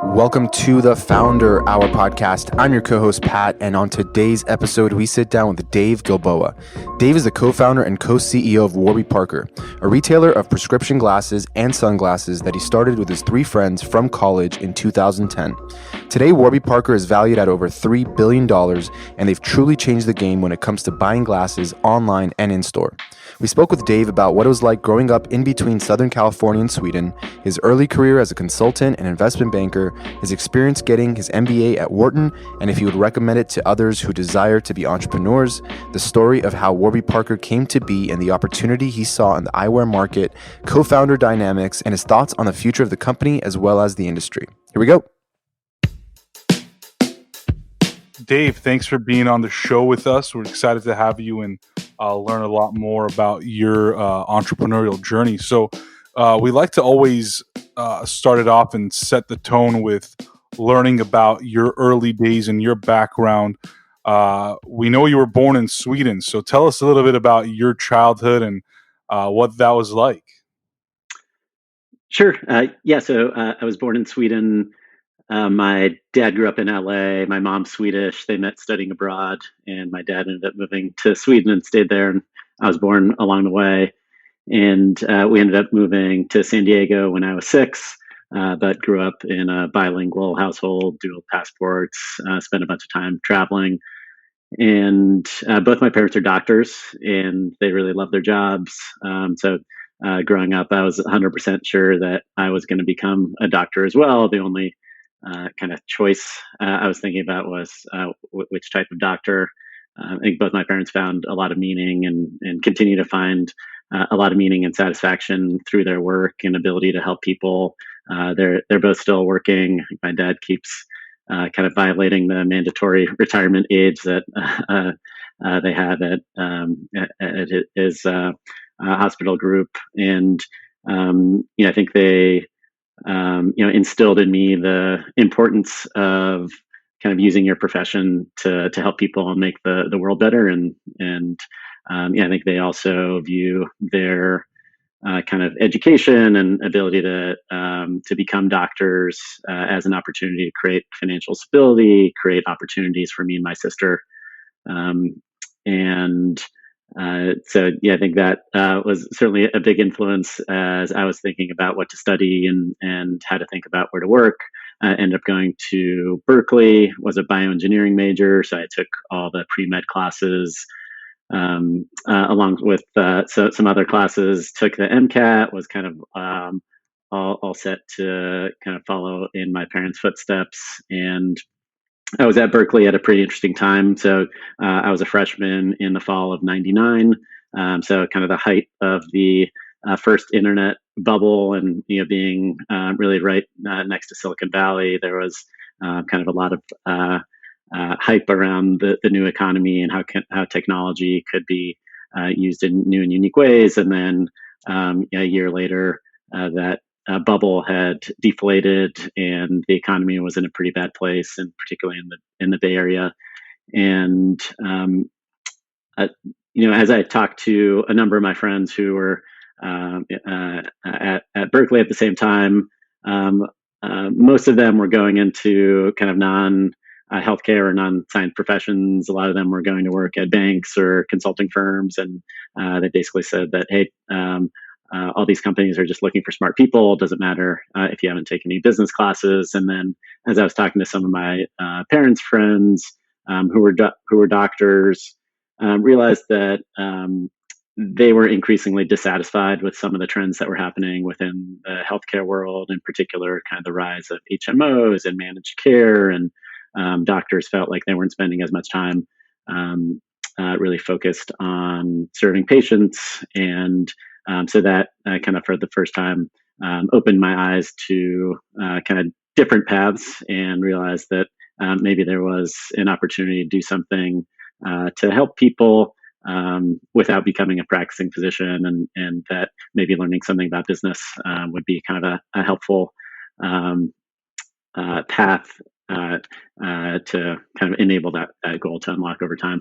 Welcome to the Founder Hour podcast. I'm your co-host, Pat, and on today's episode, we sit down with Dave Gilboa. Dave is the co-founder and co-CEO of Warby Parker, a retailer of prescription glasses and sunglasses that he started with his three friends from college in 2010. Today, Warby Parker is valued at over $3 billion, and they've truly changed the game when it comes to buying glasses online and in-store. We spoke with Dave about what it was like growing up in between Southern California and Sweden, his early career as a consultant and investment banker, his experience getting his MBA at Wharton, and if he would recommend it to others who desire to be entrepreneurs, the story of how Warby Parker came to be and the opportunity he saw in the eyewear market, co-founder dynamics, and his thoughts on the future of the company as well as the industry. Here we go. Dave, thanks for being on the show with us. We're excited to have you and learn a lot more about your entrepreneurial journey. So we like to always start it off and set the tone with learning about your early days and your background. We know you were born in Sweden, so tell us a little bit about your childhood and what that was like. Sure. So I was born in Sweden. My dad grew up in LA. My mom's Swedish. They met studying abroad, and my dad ended up moving to Sweden and stayed there. And I was born along the way. And we ended up moving to San Diego when I was 6, but grew up in a bilingual household, dual passports, spent a bunch of time traveling. And both my parents are doctors, and they really love their jobs. So growing up, I was 100% sure that I was going to become a doctor as well. The only kind of choice I was thinking about was which type of doctor. I think both my parents found a lot of meaning and continue to find a lot of meaning and satisfaction through their work and ability to help people. They're both still working. My dad keeps kind of violating the mandatory retirement age that they have at his hospital group, and I think they instilled in me the importance of kind of using your profession to help people and make the world better. And I think they also view their kind of education and ability to become doctors as an opportunity to create financial stability, create opportunities for me and my sister. I think that was certainly a big influence as I was thinking about what to study and how to think about where to work. I ended up going to Berkeley, was a bioengineering major, so I took all the pre-med classes along with some other classes, took the MCAT, was kind of all set to kind of follow in my parents' footsteps. And I was at Berkeley at a pretty interesting time. So I was a freshman in the fall of '99. So kind of the height of the first internet bubble, and being really right next to Silicon Valley, there was kind of a lot of hype around the new economy and how technology could be used in new and unique ways. And then a year later, that bubble had deflated and the economy was in a pretty bad place, and particularly in the Bay Area. And as I talked to a number of my friends who were at Berkeley at the same time, most of them were going into kind of non-healthcare or non-science professions. A lot of them were going to work at banks or consulting firms, and they basically said that, hey, all these companies are just looking for smart people. It doesn't matter if you haven't taken any business classes. And then, as I was talking to some of my parents' friends who were doctors, realized that they were increasingly dissatisfied with some of the trends that were happening within the healthcare world, in particular, kind of the rise of HMOs and managed care. And doctors felt like they weren't spending as much time really focused on serving patients. And so that kind of, for the first time, opened my eyes to kind of different paths, and realized that maybe there was an opportunity to do something to help people without becoming a practicing physician, and that maybe learning something about business would be kind of a helpful path to kind of enable that goal to unlock over time.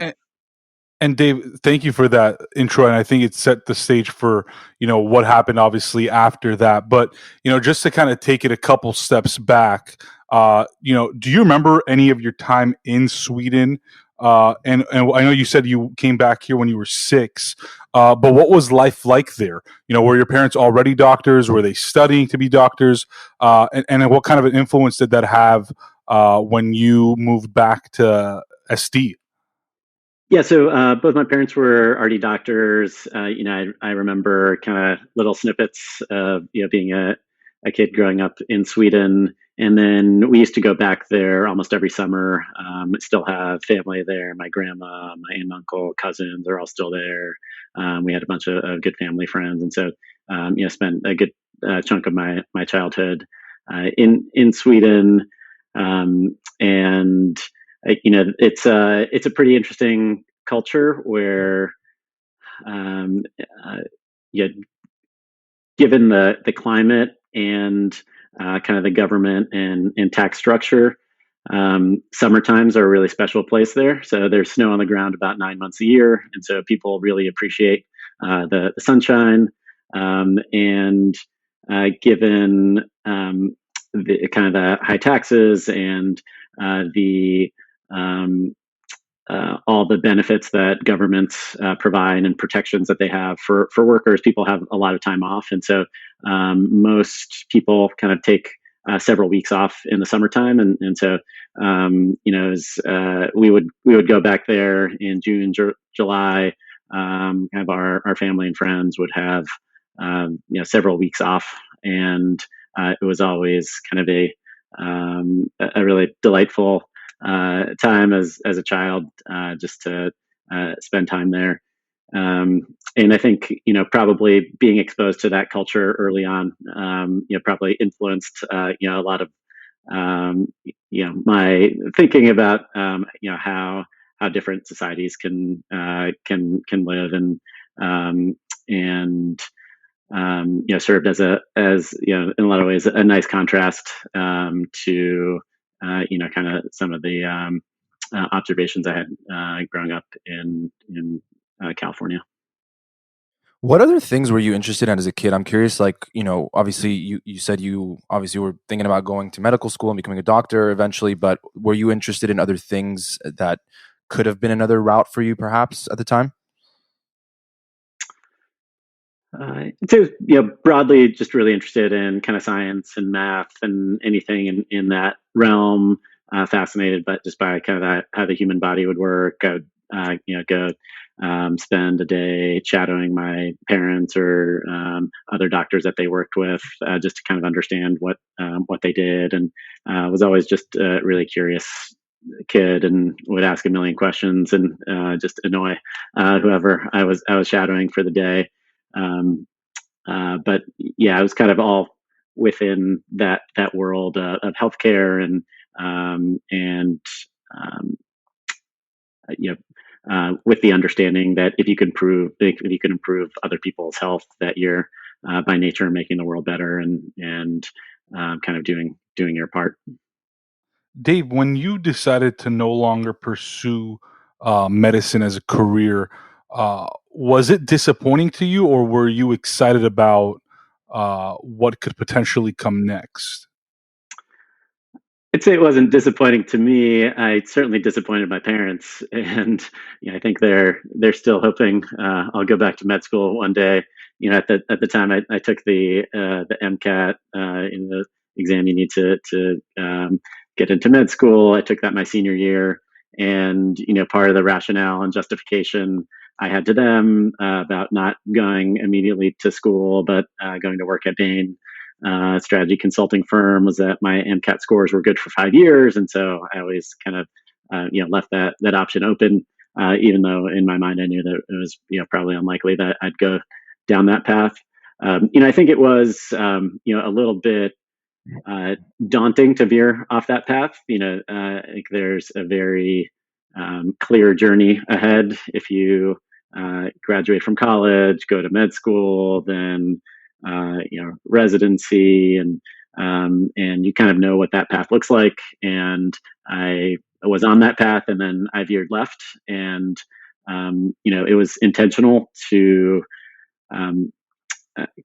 And Dave, thank you for that intro. And I think it set the stage for, what happened obviously after that. But, just to kind of take it a couple steps back, Do you remember any of your time in Sweden? And I know you said you came back here when you were 6, but what was life like there? Were your parents already doctors? Were they studying to be doctors? And what kind of an influence did that have when you moved back to SD? Yeah, so both my parents were already doctors. I remember kind of little snippets of being a kid growing up in Sweden, and then we used to go back there almost every summer. Still have family there. My grandma, my aunt, uncle, cousins are all still there. We had a bunch of good family friends, and so spent a good chunk of my childhood in Sweden, and it's a pretty interesting culture where um, uh, yeah, given the climate and kind of the government and tax structure, summer times are a really special place there. So there's snow on the ground about 9 months a year, and so people really appreciate the sunshine. And given the kind of the high taxes and the all the benefits that governments provide and protections that they have for workers, people have a lot of time off, and so most people kind of take several weeks off in the summertime, and so we would go back there in June, July. Kind of our family and friends would have several weeks off, and it was always kind of a really delightful time as a child, just to spend time there. And I think probably being exposed to that culture early on, probably influenced a lot of my thinking about how different societies can live, and served as in a lot of ways a nice contrast to kind of some of the observations I had growing up in California. What other things were you interested in as a kid? I'm curious, like, obviously you said you obviously were thinking about going to medical school and becoming a doctor eventually, but were you interested in other things that could have been another route for you perhaps at the time? So, broadly, just really interested in kind of science and math and anything in that realm. Fascinated, but just by kind of how the human body would work. I would, go spend a day shadowing my parents or other doctors that they worked with, just to kind of understand what they did, and was always just a really curious kid and would ask a million questions and just annoy whoever I was shadowing for the day. Um, but yeah, it was kind of all within that world of healthcare and um, with the understanding that if you can improve other people's health, that you're by nature making the world better and kind of doing your part. Dave, when you decided to no longer pursue medicine as a career, was it disappointing to you, or were you excited about what could potentially come next? I'd say it wasn't disappointing to me. I certainly disappointed my parents, and I think they're still hoping I'll go back to med school one day. At the time I took the MCAT in the exam you need to get into med school. I took that my senior year, and part of the rationale and justification I had to them about not going immediately to school, but going to work at Bain strategy consulting firm was that my MCAT scores were good for 5 years, and so I always kind of left that option open, even though in my mind I knew that it was probably unlikely that I'd go down that path. I think it was a little bit daunting to veer off that path. I think there's a very clear journey ahead if you graduate from college, go to med school, then residency, and you kind of know what that path looks like. And I was on that path, and then I veered left, and it was intentional to um,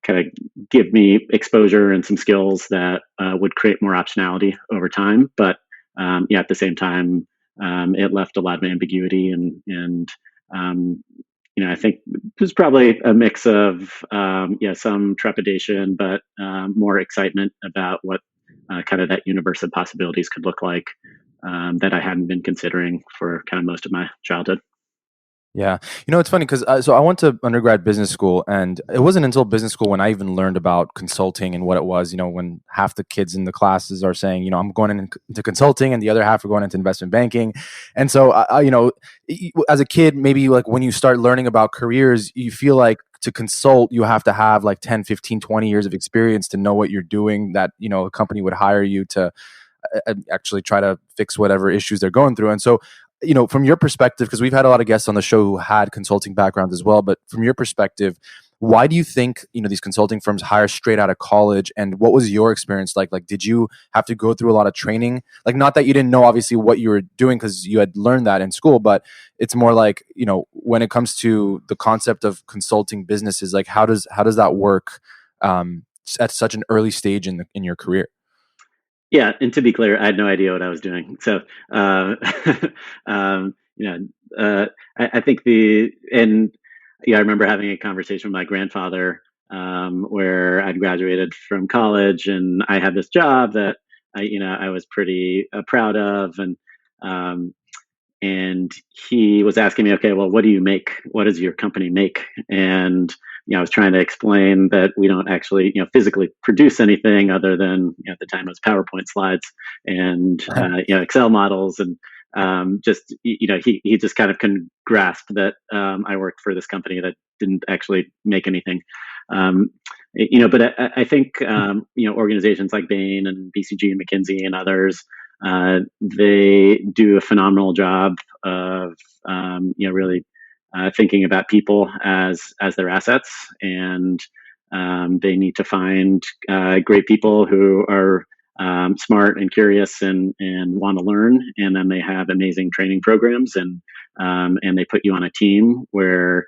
kind of give me exposure and some skills that would create more optionality over time. But at the same time, it left a lot of ambiguity and I think it was probably a mix of some trepidation, but more excitement about what kind of that universe of possibilities could look like that I hadn't been considering for kind of most of my childhood. Yeah. It's funny because so I went to undergrad business school, and it wasn't until business school when I even learned about consulting and what it was, when half the kids in the classes are saying, I'm going into consulting and the other half are going into investment banking. And so, as a kid, maybe like when you start learning about careers, you feel like to consult, you have to have like 10, 15, 20 years of experience to know what you're doing, that, a company would hire you to actually try to fix whatever issues they're going through. And so, from your perspective, because we've had a lot of guests on the show who had consulting backgrounds as well, but from your perspective, why do you think, these consulting firms hire straight out of college? And what was your experience like? Like, did you have to go through a lot of training? Like, not that you didn't know obviously what you were doing because you had learned that in school, but it's more like, when it comes to the concept of consulting businesses, like how does that work at such an early stage in your career? Yeah, and to be clear, I had no idea what I was doing. So, um, you know, I think I remember having a conversation with my grandfather where I'd graduated from college and I had this job that I was pretty proud of, um, and he was asking me, okay, well, what do you make? What does your company make? And I was trying to explain that we don't actually physically produce anything other than at the time it was PowerPoint slides and Excel models, and just he just kind of can grasp that I worked for this company that didn't actually make anything. But I think organizations like Bain and BCG and McKinsey and others, they do a phenomenal job of really thinking about people as their assets, and they need to find great people who are smart and curious and want to learn, and then they have amazing training programs, and they put you on a team where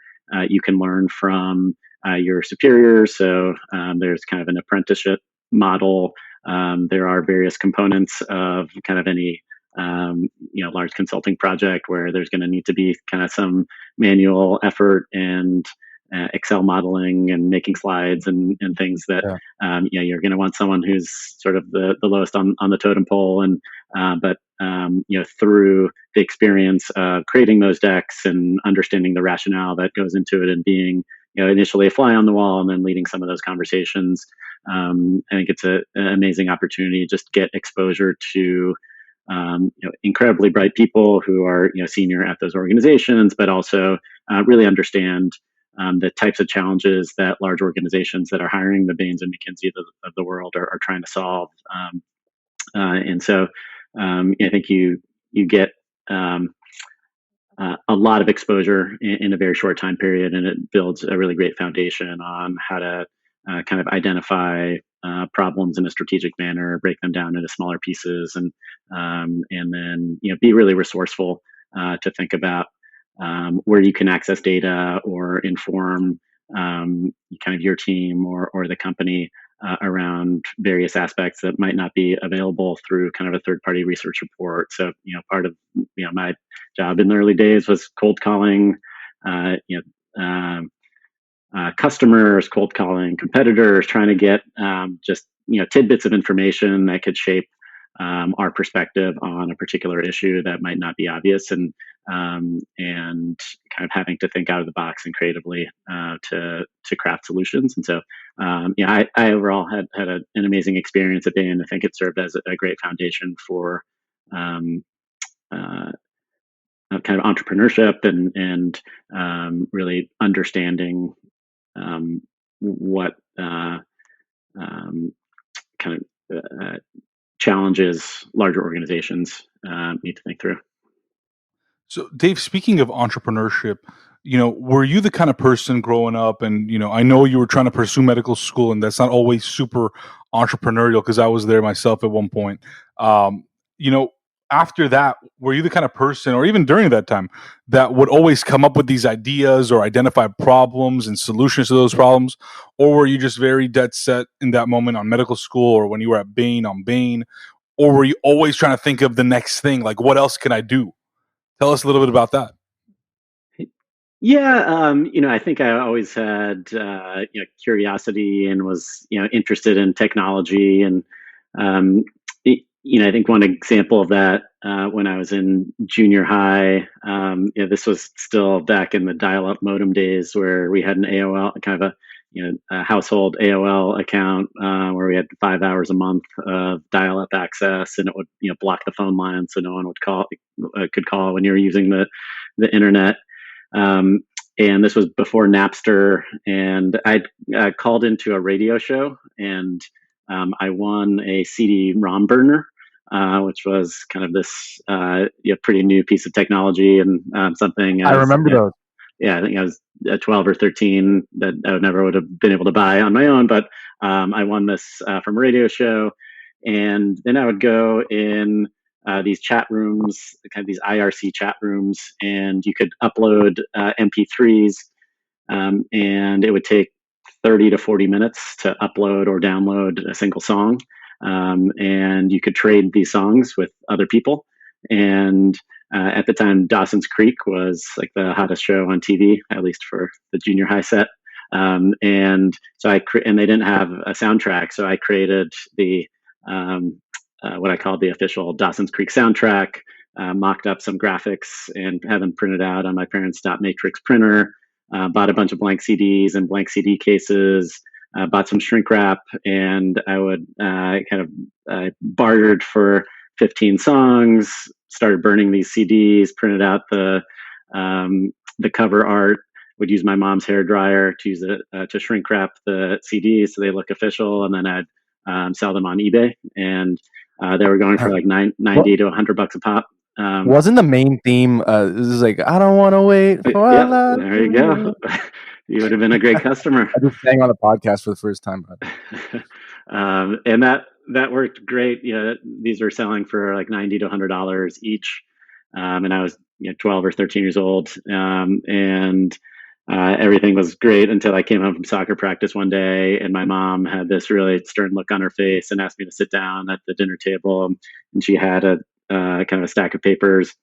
you can learn from your superiors. So there's kind of an apprenticeship model. There are various components of kind of any large consulting project where there's going to need to be kind of some manual effort and Excel modeling and making slides and things that you're going to want someone who's sort of the lowest on the totem pole, and but through the experience of creating those decks and understanding the rationale that goes into it and being initially a fly on the wall and then leading some of those conversations. I think it's an amazing opportunity to just get exposure to incredibly bright people who are senior at those organizations, but also really understand the types of challenges that large organizations that are hiring the Bains and McKinsey of the world are trying to solve. And so I think you get a lot of exposure in a very short time period, and it builds a really great foundation on how to kind of identify problems in a strategic manner, break them down into smaller pieces, and then be really resourceful to think about where you can access data or inform kind of your team or the company around various aspects that might not be available through kind of a third-party research report. So, part of my job in the early days was cold calling, customers, cold calling competitors, trying to get just tidbits of information that could shape our perspective on a particular issue that might not be obvious, and kind of having to think out of the box and creatively to craft solutions. And so, I overall had an amazing experience at Bain. I think it served as a great foundation for kind of entrepreneurship and really understanding what kind of challenges larger organizations need to think through. So, Dave, speaking of entrepreneurship, were you the kind of person growing up, and, I know you were trying to pursue medical school, and that's not always super entrepreneurial because I was there myself at one point. You know, after that, were you the kind of person, or even during that time, that would always come up with these ideas or identify problems and solutions to those problems? Or were you just very dead set in that moment on medical school, or when you were at Bain on Bain? Or were you always trying to think of the next thing? Like, what else can I do? Tell us a little bit about that. Yeah, I think I always had curiosity and was interested in technology, and um, I think one example of that when I was in junior high, this was still back in the dial-up modem days where we had an AOL kind of a household AOL account where we had 5 hours a month of dial-up access, and it would block the phone line so no one would could call when you were using the internet. Um, and this was before Napster, and I called into a radio show, and I won a CD-ROM burner, which was kind of this pretty new piece of technology, and something I remember those. yeah, I think I was 12 or 13 that I never would have been able to buy on my own, but I won this from a radio show, and then I would go in these chat rooms, kind of these IRC chat rooms, and you could upload MP3s, and it would take 30 to 40 minutes to upload or download a single song. And you could trade these songs with other people. And at the time, Dawson's Creek was like the hottest show on TV, at least for the junior high set. And so and they didn't have a soundtrack, so I created the what I called the official Dawson's Creek soundtrack, mocked up some graphics and had them printed out on my parents' dot matrix printer. Bought a bunch of blank CDs and blank CD cases. Bought some shrink wrap, and I would bartered for 15 songs. Started burning these CDs. Printed out the cover art. Would use my mom's hair dryer to use it to shrink wrap the CDs so they look official, and then I'd sell them on eBay, and they were going for like 90 to $100 a pop. Wasn't the main theme this is like, I don't want to wait for a lot. There you go. You would have been a great customer. I just sang on the podcast for the first time, but and that worked great. These were selling for like $90 to $100 each, and I was 12 or 13 years old, and everything was great until I came home from soccer practice one day, and my mom had this really stern look on her face and asked me to sit down at the dinner table, and she had a kind of a stack of papers,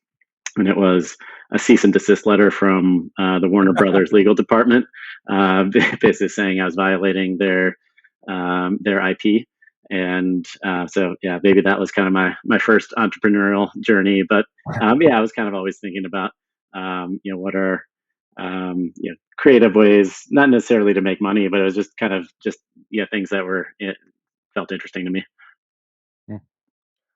and it was a cease and desist letter from the Warner Brothers legal department, basically saying I was violating their IP. And so, yeah, maybe that was kind of my first entrepreneurial journey. But I was kind of always thinking about, what are creative ways, not necessarily to make money, but it was just kind of things that felt interesting to me.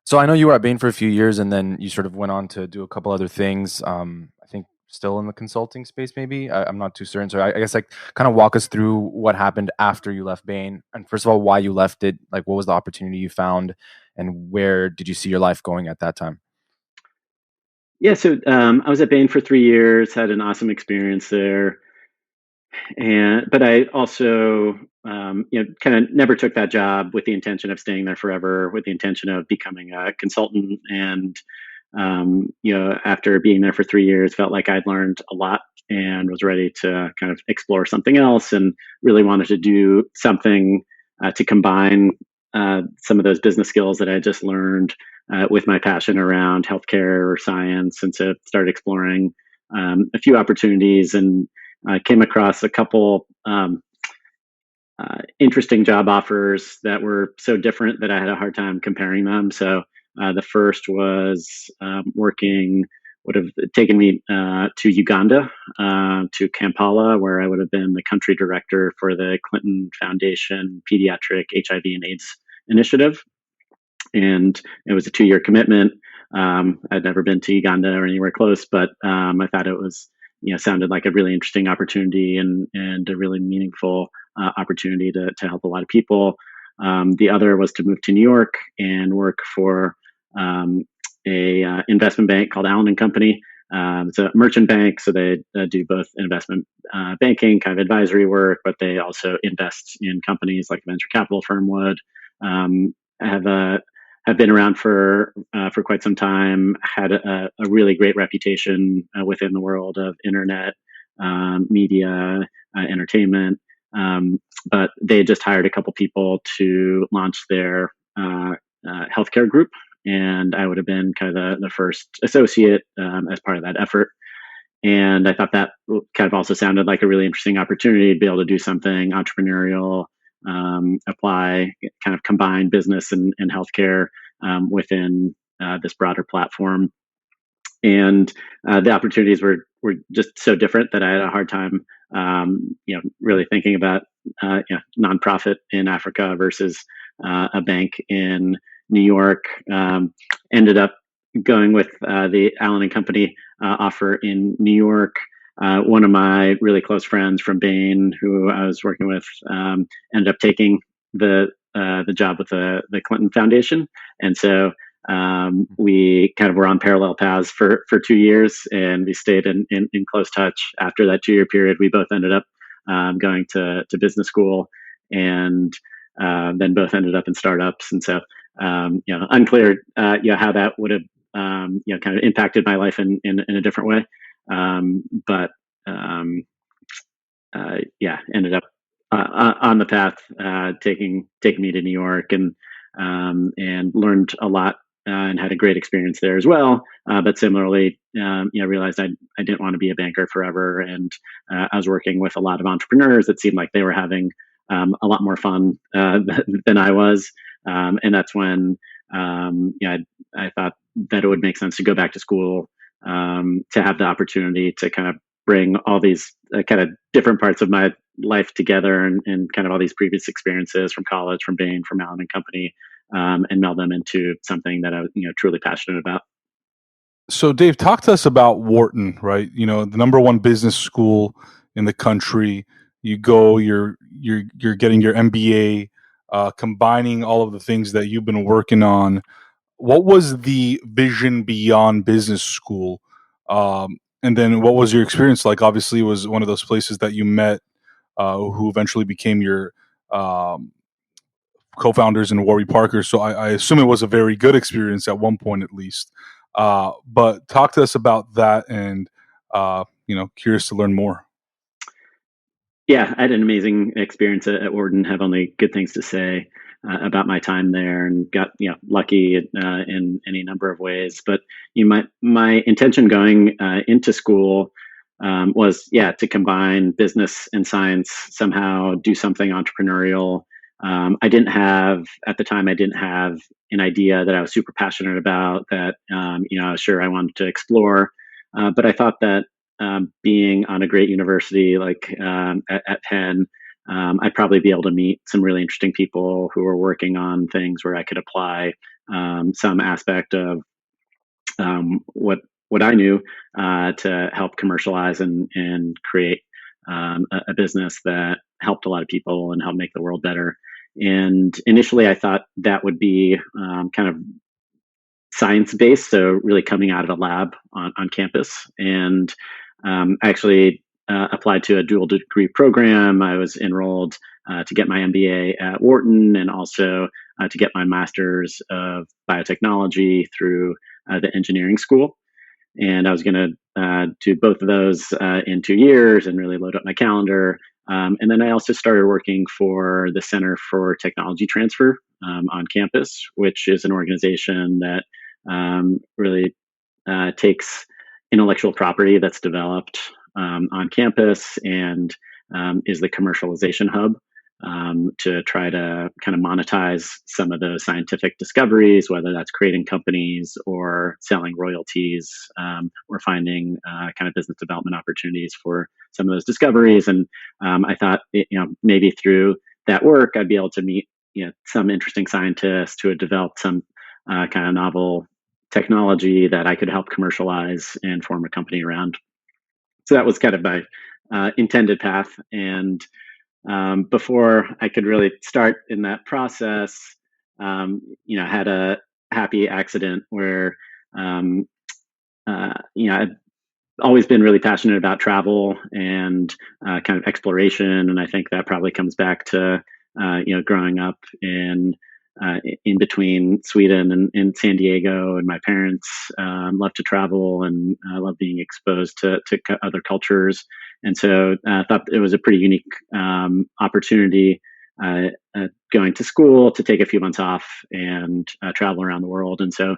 So I know you were at Bain for a few years, and then you sort of went on to do a couple other things. I think still in the consulting space, maybe. I'm not too certain. So I guess like kind of walk us through what happened after you left Bain, and first of all, why you left it. Like, what was the opportunity you found, and where did you see your life going at that time? Yeah, so I was at Bain for 3 years, had an awesome experience there, but I also kind of never took that job with the intention of staying there forever, with the intention of becoming a consultant. And after being there for 3 years, felt like I'd learned a lot and was ready to kind of explore something else, and really wanted to do something to combine some of those business skills that I just learned with my passion around healthcare or science, and to start exploring a few opportunities, and came across a couple interesting job offers that were so different that I had a hard time comparing them. So the first was working, would have taken me to Uganda, to Kampala, where I would have been the country director for the Clinton Foundation Pediatric HIV and AIDS Initiative. And it was a 2-year commitment. I'd never been to Uganda or anywhere close, but I thought it was, sounded like a really interesting opportunity, and a really meaningful opportunity to help a lot of people. The other was to move to New York and work for a investment bank called Allen and Company. It's a merchant bank, so they do both investment banking, kind of advisory work, but they also invest in companies like a venture capital firm would. I have have been around for quite some time, had a really great reputation within the world of internet, media, entertainment. But they had just hired a couple people to launch their healthcare group, and I would have been kind of the first associate as part of that effort. And I thought that kind of also sounded like a really interesting opportunity to be able to do something entrepreneurial, apply kind of combine business and healthcare within this broader platform. And the opportunities were just so different that I had a hard time, really thinking about nonprofit in Africa versus a bank in New York. Ended up going with the Allen and Company offer in New York. One of my really close friends from Bain, who I was working with, ended up taking the job with the Clinton Foundation, and so we kind of were on parallel paths for 2 years, and we stayed in close touch. After that 2-year period, we both ended up going to business school, and then both ended up in startups. And so, unclear, how that would have, kind of impacted my life in a different way. But ended up on the path, taking me to New York, and learned a lot. And had a great experience there as well. But similarly, realized I didn't want to be a banker forever. And I was working with a lot of entrepreneurs that seemed like they were having a lot more fun than I was. And that's when I thought that it would make sense to go back to school, to have the opportunity to kind of bring all these kind of different parts of my life together, and kind of all these previous experiences from college, from Bain, from Allen and Company, and meld them into something that I was, truly passionate about. So, Dave, talk to us about Wharton, right? The number one business school in the country. You go, you're getting your MBA, combining all of the things that you've been working on. What was the vision beyond business school? And then what was your experience like? Obviously, it was one of those places that you met, who eventually became your co-founders in Warby Parker. So I assume it was a very good experience at one point, at least. But talk to us about that, and curious to learn more. Yeah, I had an amazing experience at Wharton. Have only good things to say about my time there, and got lucky in any number of ways. But my intention going into school was to combine business and science, somehow do something entrepreneurial. I didn't have at the time. I didn't have an idea that I was super passionate about, that I was sure I wanted to explore. But I thought that being on a great university like at Penn, I'd probably be able to meet some really interesting people who were working on things where I could apply some aspect of what I knew to help commercialize and create a business that helped a lot of people and helped make the world better. And initially, I thought that would be kind of science based, so really coming out of a lab on campus. And I actually applied to a dual degree program. I was enrolled to get my MBA at Wharton, and also to get my master's of biotechnology through the engineering school. And I was going to do both of those in 2 years and really load up my calendar. And then I also started working for the Center for Technology Transfer on campus, which is an organization that really takes intellectual property that's developed on campus, and is the commercialization hub to try to kind of monetize some of those scientific discoveries, whether that's creating companies or selling royalties, or finding kind of business development opportunities for some of those discoveries. And I thought, maybe through that work, I'd be able to meet some interesting scientists who had developed some kind of novel technology that I could help commercialize and form a company around. So that was kind of my intended path. And before I could really start in that process, had a happy accident where, I'd always been really passionate about travel and kind of exploration. And I think that probably comes back to, growing up in in between Sweden and San Diego, and my parents love to travel and love being exposed to other cultures. And so I thought it was a pretty unique opportunity going to school to take a few months off and travel around the world. And so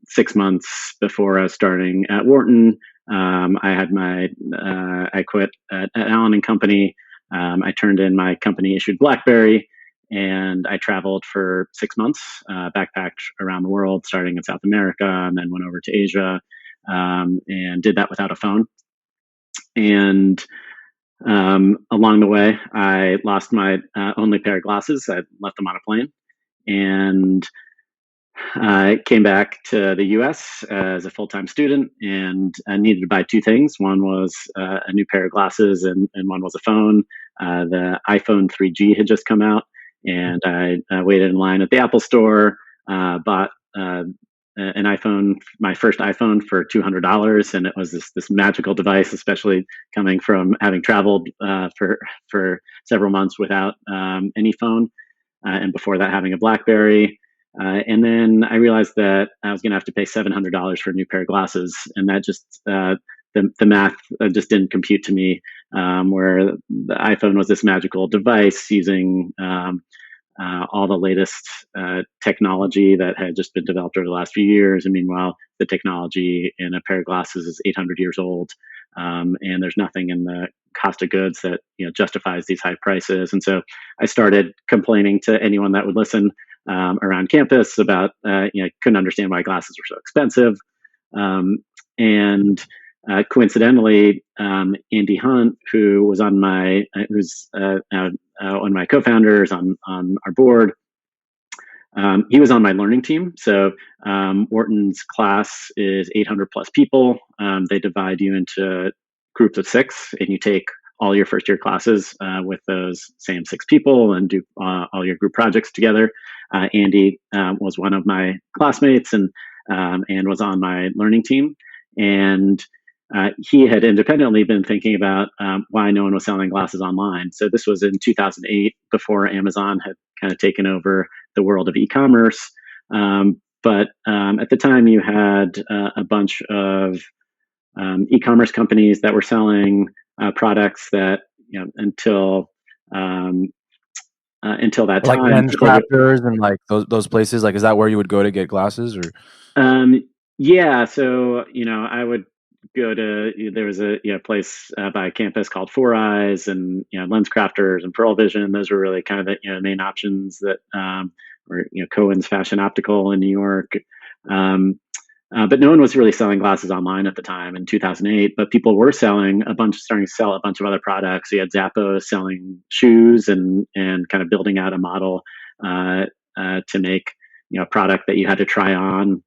6 months before I was starting at Wharton, I quit at Allen and Company. I turned in my company issued BlackBerry, and I traveled for 6 months, backpacked around the world, starting in South America, and then went over to Asia, and did that without a phone. And along the way, I lost my only pair of glasses. I left them on a plane, and I came back to the US as a full time student, and I needed to buy two things. One was a new pair of glasses, and one was a phone. The iPhone 3G had just come out, and I waited in line at the Apple store, bought an iPhone, my first iPhone, for $200, and it was this magical device, especially coming from having traveled for several months without any phone, and before that having a BlackBerry. And then I realized that I was going to have to pay $700 for a new pair of glasses, and that just the math just didn't compute to me. Where the iPhone was this magical device using all the latest technology that had just been developed over the last few years, and meanwhile, the technology in a pair of glasses is 800 years old, and there's nothing in the cost of goods that justifies these high prices. And so I started complaining to anyone that would listen around campus about couldn't understand why glasses were so expensive, and coincidentally, Andy Hunt, who was on my who's one of my co-founders on our board, he was on my learning team. So Wharton's class is 800 plus people. They divide you into groups of 6, and you take all your first year classes with those same 6 people and do all your group projects together. Andy was one of my classmates and was on my learning team. And he had independently been thinking about why no one was selling glasses online. So this was in 2008, before Amazon had kind of taken over the world of e-commerce. But at the time, you had a bunch of e-commerce companies that were selling products that until that Like time, lens crafters and like those places. Like, is that where you would go to get glasses? Or yeah, so I would go to, there was a place by campus called Four Eyes, and Lens Crafters and Pearl Vision. Those were really kind of the main options that were Cohen's Fashion Optical in New York. But no one was really selling glasses online at the time in 2008. But people were starting to sell a bunch of other products. You had Zappos selling shoes and kind of building out a model to make a product that you had to try on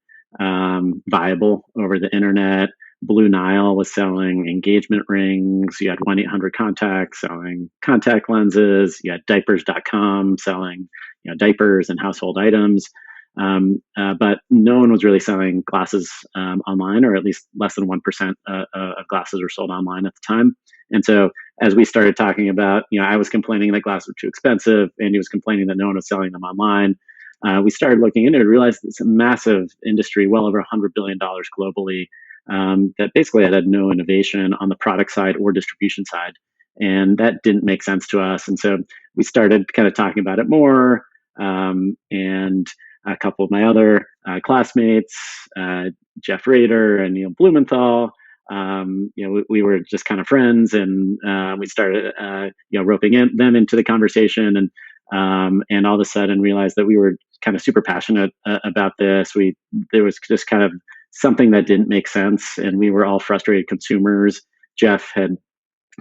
viable over the internet. Blue Nile was selling engagement rings. You had 1-800-CONTACT selling contact lenses. You had diapers.com selling diapers and household items. But no one was really selling glasses online, or at least less than 1% of glasses were sold online at the time. And so as we started talking about, I was complaining that glasses were too expensive, and he was complaining that no one was selling them online. We started looking into it, realized it's a massive industry, well over $100 billion globally, that basically had no innovation on the product side or distribution side. And that didn't make sense to us. And so we started kind of talking about it more. And a couple of my other classmates, Jeff Rader and Neil Blumenthal, we were just kind of friends, and we started, roping them into the conversation, and all of a sudden realized that we were kind of super passionate about this. There was just kind of something that didn't make sense, and we were all frustrated consumers. Jeff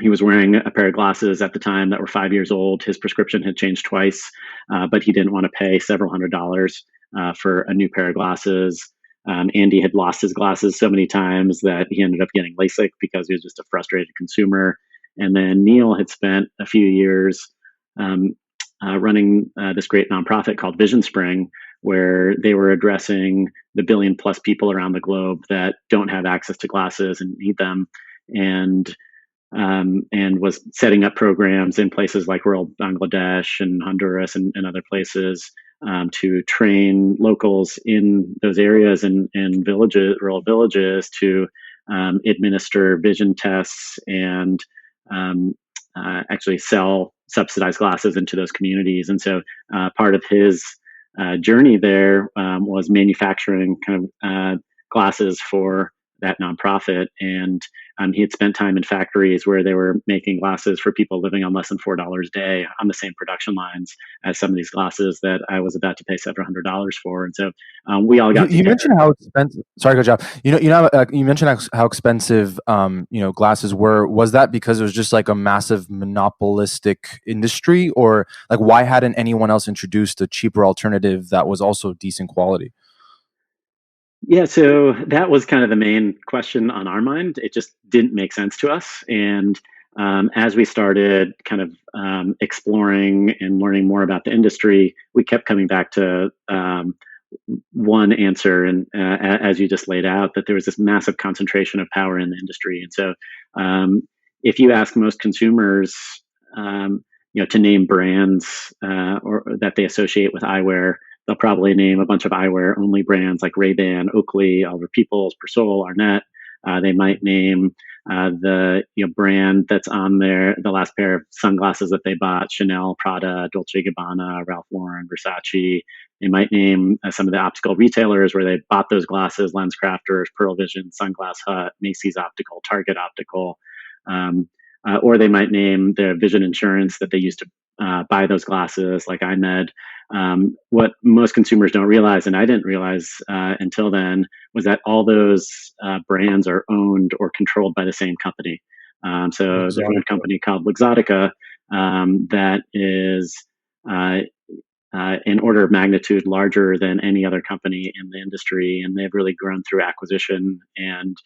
he was wearing a pair of glasses at the time that were 5 years old. His prescription had changed twice, but he didn't want to pay several $100s for a new pair of glasses. Andy had lost his glasses so many times that he ended up getting LASIK because he was just a frustrated consumer. And then Neil had spent a few years running this great nonprofit called Vision Spring, where they were addressing the 1 billion plus people around the globe that don't have access to glasses and need them, and was setting up programs in places like rural Bangladesh and Honduras and other places to train locals in those areas and villages, rural villages, to administer vision tests and actually sell subsidized glasses into those communities. And so part of his journey there was manufacturing kind of glasses for that nonprofit. And he had spent time in factories where they were making glasses for people living on less than $4 a day on the same production lines as some of these glasses that I was about to pay several $100s for. And so we all got You together. mentioned how expensive. Sorry, good job. You mentioned how expensive, glasses were. Was that because it was just like a massive monopolistic industry, or like why hadn't anyone else introduced a cheaper alternative that was also decent quality? Yeah, so that was kind of the main question on our mind. It just didn't make sense to us. And as we started kind of exploring and learning more about the industry, we kept coming back to one answer. And as you just laid out, that there was this massive concentration of power in the industry. And so if you ask most consumers, to name brands or that they associate with eyewear, they'll probably name a bunch of eyewear only brands like Ray-Ban, Oakley, Oliver Peoples, Persol, Arnett. They might name the brand that's on the last pair of sunglasses that they bought: Chanel, Prada, Dolce & Gabbana, Ralph Lauren, Versace. They might name some of the optical retailers where they bought those glasses: LensCrafters, Pearle Vision, Sunglass Hut, Macy's Optical, Target Optical. Or they might name their vision insurance that they used to buy those glasses, like iMed. What most consumers don't realize, and I didn't realize until then, was that all those brands are owned or controlled by the same company. So there's one company called Luxottica that is an order of magnitude larger than any other company in the industry, and they've really grown through acquisition, and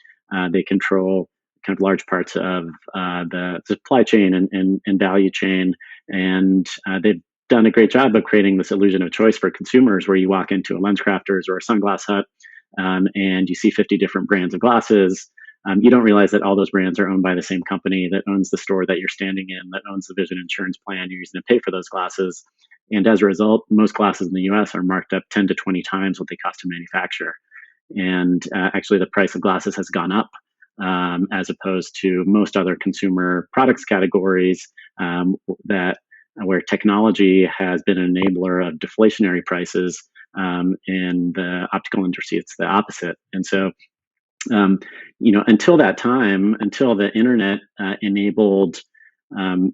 they control kind of large parts of the supply chain and value chain. And they've done a great job of creating this illusion of choice for consumers, where you walk into a LensCrafters or a Sunglass Hut and you see 50 different brands of glasses. You don't realize that all those brands are owned by the same company that owns the store that you're standing in, that owns the vision insurance plan you're using to pay for those glasses. And as a result, most glasses in the US are marked up 10 to 20 times what they cost to manufacture. And actually, the price of glasses has gone up. As opposed to most other consumer products categories where technology has been an enabler of deflationary prices. In the optical industry, it's the opposite. And so, until that time, until the internet enabled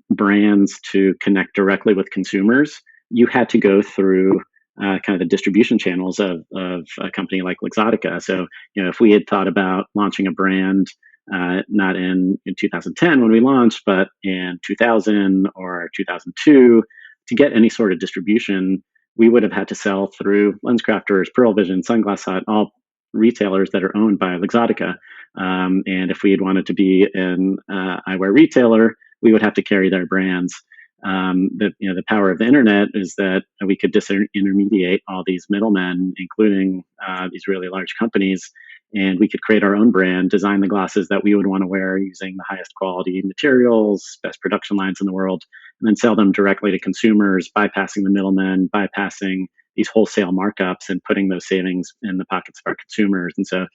brands to connect directly with consumers, you had to go through kind of the distribution channels of a company like Luxottica. So, if we had thought about launching a brand, not in 2010 when we launched, but in 2000 or 2002, to get any sort of distribution, we would have had to sell through LensCrafters, Pearle Vision, Sunglass Hut, all retailers that are owned by Luxottica. And if we had wanted to be an eyewear retailer, we would have to carry their brands. The power of the internet is that we could disintermediate all these middlemen, including these really large companies, and we could create our own brand, design the glasses that we would want to wear using the highest quality materials, best production lines in the world, and then sell them directly to consumers, bypassing the middlemen, bypassing these wholesale markups, and putting those savings in the pockets of our consumers. And so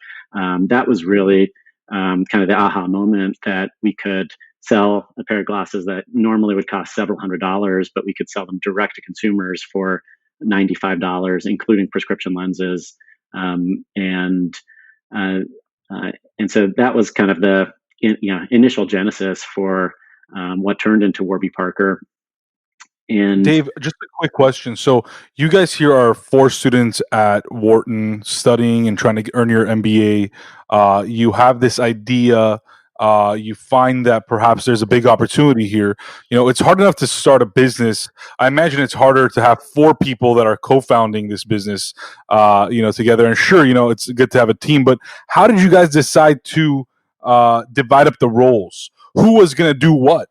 that was really kind of the aha moment, that we could sell a pair of glasses that normally would cost several $100s, but we could sell them direct to consumers for $95, including prescription lenses. And so that was kind of the initial genesis for what turned into Warby Parker. And Dave, just a quick question. So you guys here are 4 students at Wharton studying and trying to earn your MBA. You have this idea. You find that perhaps there's a big opportunity here. It's hard enough to start a business. I imagine it's harder to have 4 people that are co-founding this business, together. And sure, it's good to have a team, but how did you guys decide to divide up the roles? Who was going to do what?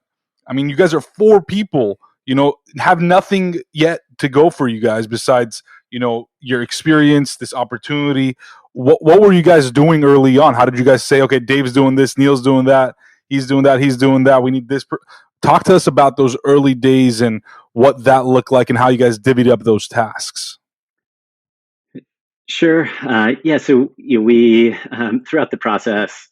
I mean, you guys are 4 people, have nothing yet to go for you guys besides, your experience, this opportunity. What were you guys doing early on? How did you guys say, okay, Dave's doing this, Neil's doing that, he's doing that, we need this? Talk to us about those early days and what that looked like and how you guys divvied up those tasks. Sure. Yeah. So we throughout the process,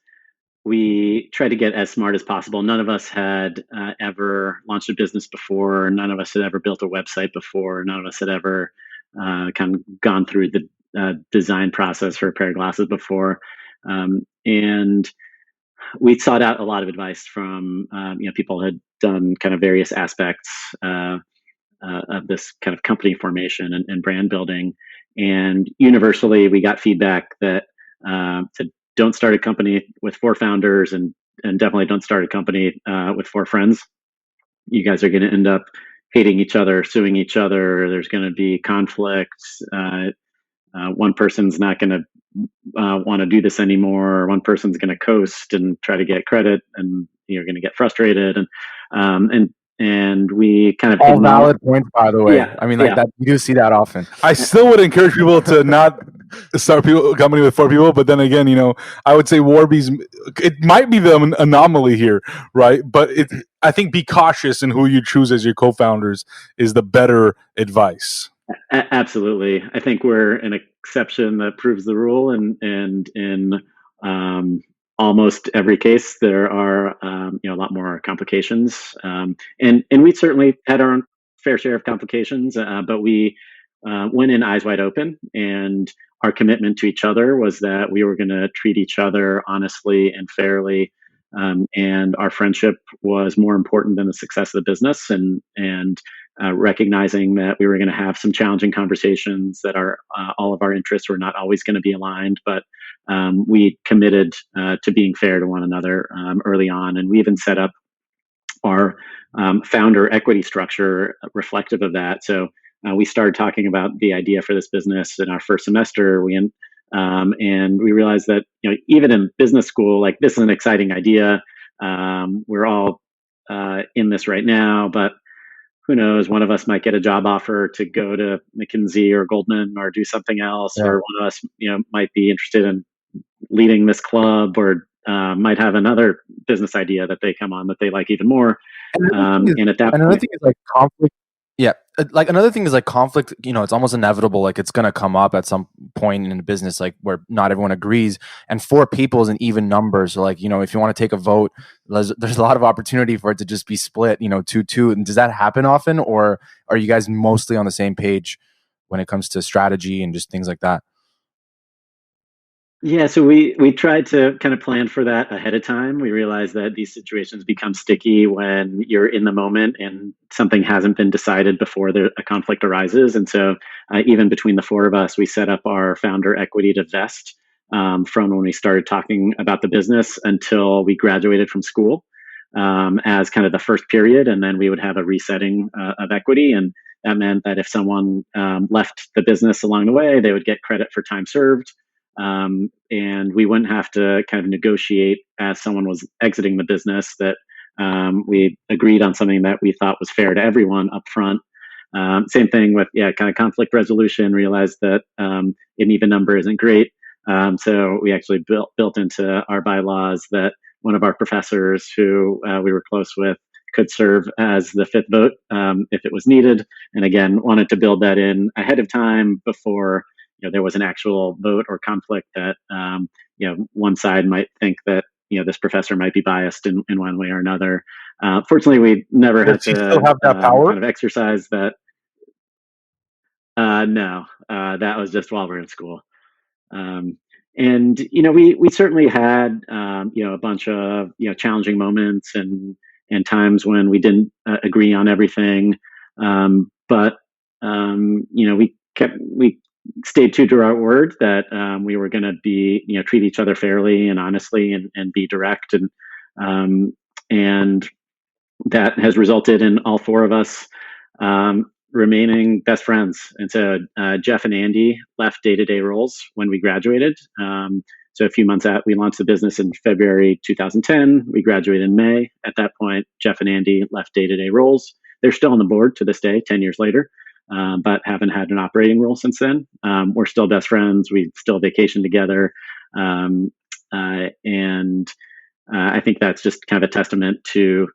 we tried to get as smart as possible. None of us had ever launched a business before. None of us had ever built a website before. None of us had ever kind of gone through the design process for a pair of glasses before. And we sought out a lot of advice from people who had done kind of various aspects of this kind of company formation and brand building. And universally, we got feedback that to don't start a company with four founders, and definitely don't start a company with four friends. You guys are going to end up hating each other, suing each other. There's going to be conflicts. One person's not going to want to do this anymore. One person's going to coast and try to get credit, and you're going to get frustrated. Um, and and we kind of All valid points, by the way. Yeah, I mean, like that, you do see that often. I still would encourage people to not start a company with four people, but then again, I would say Warby's, it might be the anomaly here, right? But I think be cautious in who you choose as your co-founders is the better advice. Absolutely. I think we're an exception that proves the rule, and in almost every case, there are a lot more complications, and we certainly had our own fair share of complications, but we went in eyes wide open, and our commitment to each other was that we were going to treat each other honestly and fairly. And our friendship was more important than the success of the business, and recognizing that we were going to have some challenging conversations, that our all of our interests were not always going to be aligned, but we committed to being fair to one another early on, and we even set up our founder equity structure reflective of that. So we started talking about the idea for this business in our first semester. And we realized that even in business school, like, this is an exciting idea. We're all in this right now, but who knows? One of us might get a job offer to go to McKinsey or Goldman or do something else, Yeah. or one of us, might be interested in leading this club, or might have another business idea that they come on that they like even more. And at that Another point, thing is like conflict. Yeah, like another thing is like conflict. It's almost inevitable. Like it's gonna come up at some point in a business, like where not everyone agrees. And four people is an even number. So like if you want to take a vote, there's a lot of opportunity for it to just be split. 2-2. And does that happen often, or are you guys mostly on the same page when it comes to strategy and just things like that? yeah, so we tried to kind of plan for that ahead of time. We realized that these situations become sticky when you're in the moment and something hasn't been decided before a conflict arises. And so even between the four of us, we set up our founder equity to vest from when we started talking about the business until we graduated from school, as kind of the first period. And then we would have a resetting of equity. And that meant that if someone left the business along the way, they would get credit for time served. And we wouldn't have to kind of negotiate as someone was exiting the business, that we agreed on something that we thought was fair to everyone up front. Same thing with kind of conflict resolution. Realized that an even number isn't great, so we actually built into our bylaws that one of our professors who we were close with could serve as the fifth vote if it was needed. And again, wanted to build that in ahead of time before there was an actual vote or conflict that one side might think that this professor might be biased in one way or another. Fortunately, we never had Does he to still have that power? kind of exercise that. No, that was just while we are in school. Um, and we certainly had a bunch of challenging moments and times when we didn't agree on everything. But we stayed true to our word that we were going to be treat each other fairly and honestly, and be direct, and that has resulted in all four of us remaining best friends. And so Jeff and Andy left day-to-day roles when we graduated. So a few months out, we launched the business in February 2010. We graduated in May. At that point, Jeff and Andy left day-to-day roles. They're still on the board to this day, 10 years later, but haven't had an operating role since then. We're still best friends. We still vacation together. And I think that's just kind of a testament to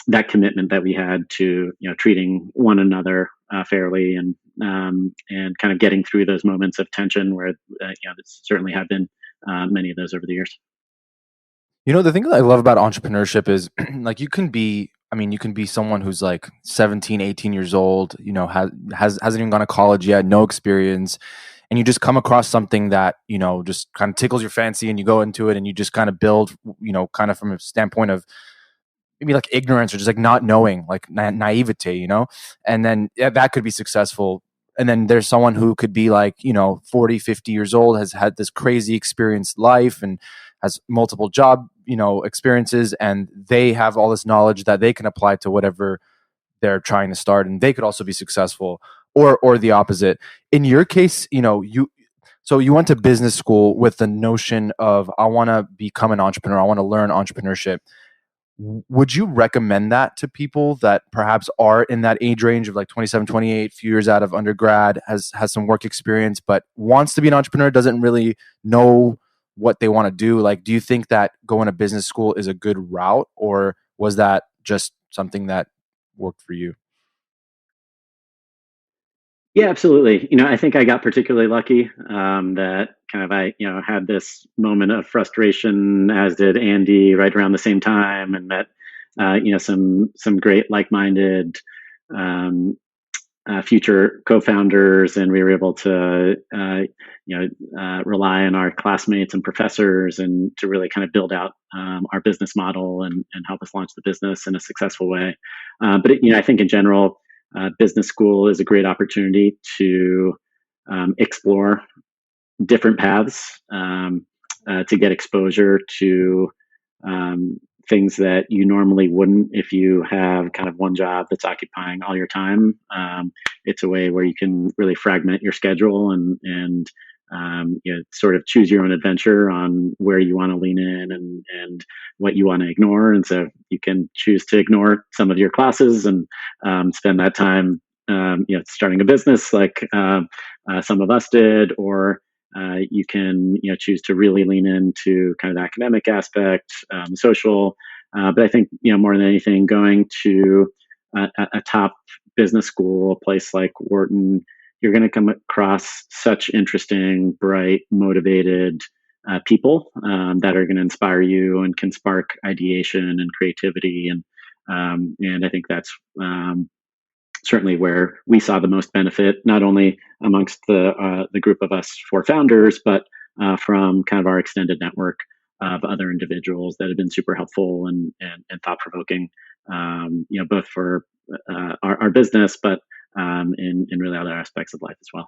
that commitment that we had to treating one another fairly, and kind of getting through those moments of tension where there certainly have been many of those over the years. The thing that I love about entrepreneurship is like you can be someone who's like 17, 18 years old, hasn't even gone to college yet, no experience, and you just come across something that, just kind of tickles your fancy and you go into it and you just kind of build, kind of from a standpoint of maybe like ignorance or just like not knowing, like naivete, and then that could be successful. And then there's someone who could be like, 40, 50 years old, has had this crazy experienced life and has multiple job, experiences, and they have all this knowledge that they can apply to whatever they're trying to start, and they could also be successful, or the opposite. In your case, you went to business school with the notion of, I want to become an entrepreneur, I want to learn entrepreneurship. Would you recommend that to people that perhaps are in that age range of like 27, 28, few years out of undergrad, has some work experience, but wants to be an entrepreneur, doesn't really know what they want to do? Like, do you think that going to business school is a good route, or was that just something that worked for you? Yeah, absolutely. I think I got particularly lucky that kind of I had this moment of frustration, as did Andy, right around the same time, and met some great like-minded um, future co-founders, and we were able to rely on our classmates and professors, and to really kind of build out our business model, and help us launch the business in a successful way. But I think in general, business school is a great opportunity to explore different paths, to get exposure to um, things that you normally wouldn't if you have kind of one job that's occupying all your time. It's a way where you can really fragment your schedule, and sort of choose your own adventure on where you want to lean in, and what you want to ignore. And so you can choose to ignore some of your classes, and spend that time starting a business, like some of us did, or you can choose to really lean into kind of the academic aspect, social. But I think more than anything, going to a top business school, a place like Wharton, you're going to come across such interesting, bright, motivated people that are going to inspire you and can spark ideation and creativity. And I think that's certainly where we saw the most benefit, not only amongst the group of us four founders, but from kind of our extended network of other individuals that have been super helpful, and thought provoking, both for our business, but in really other aspects of life as well.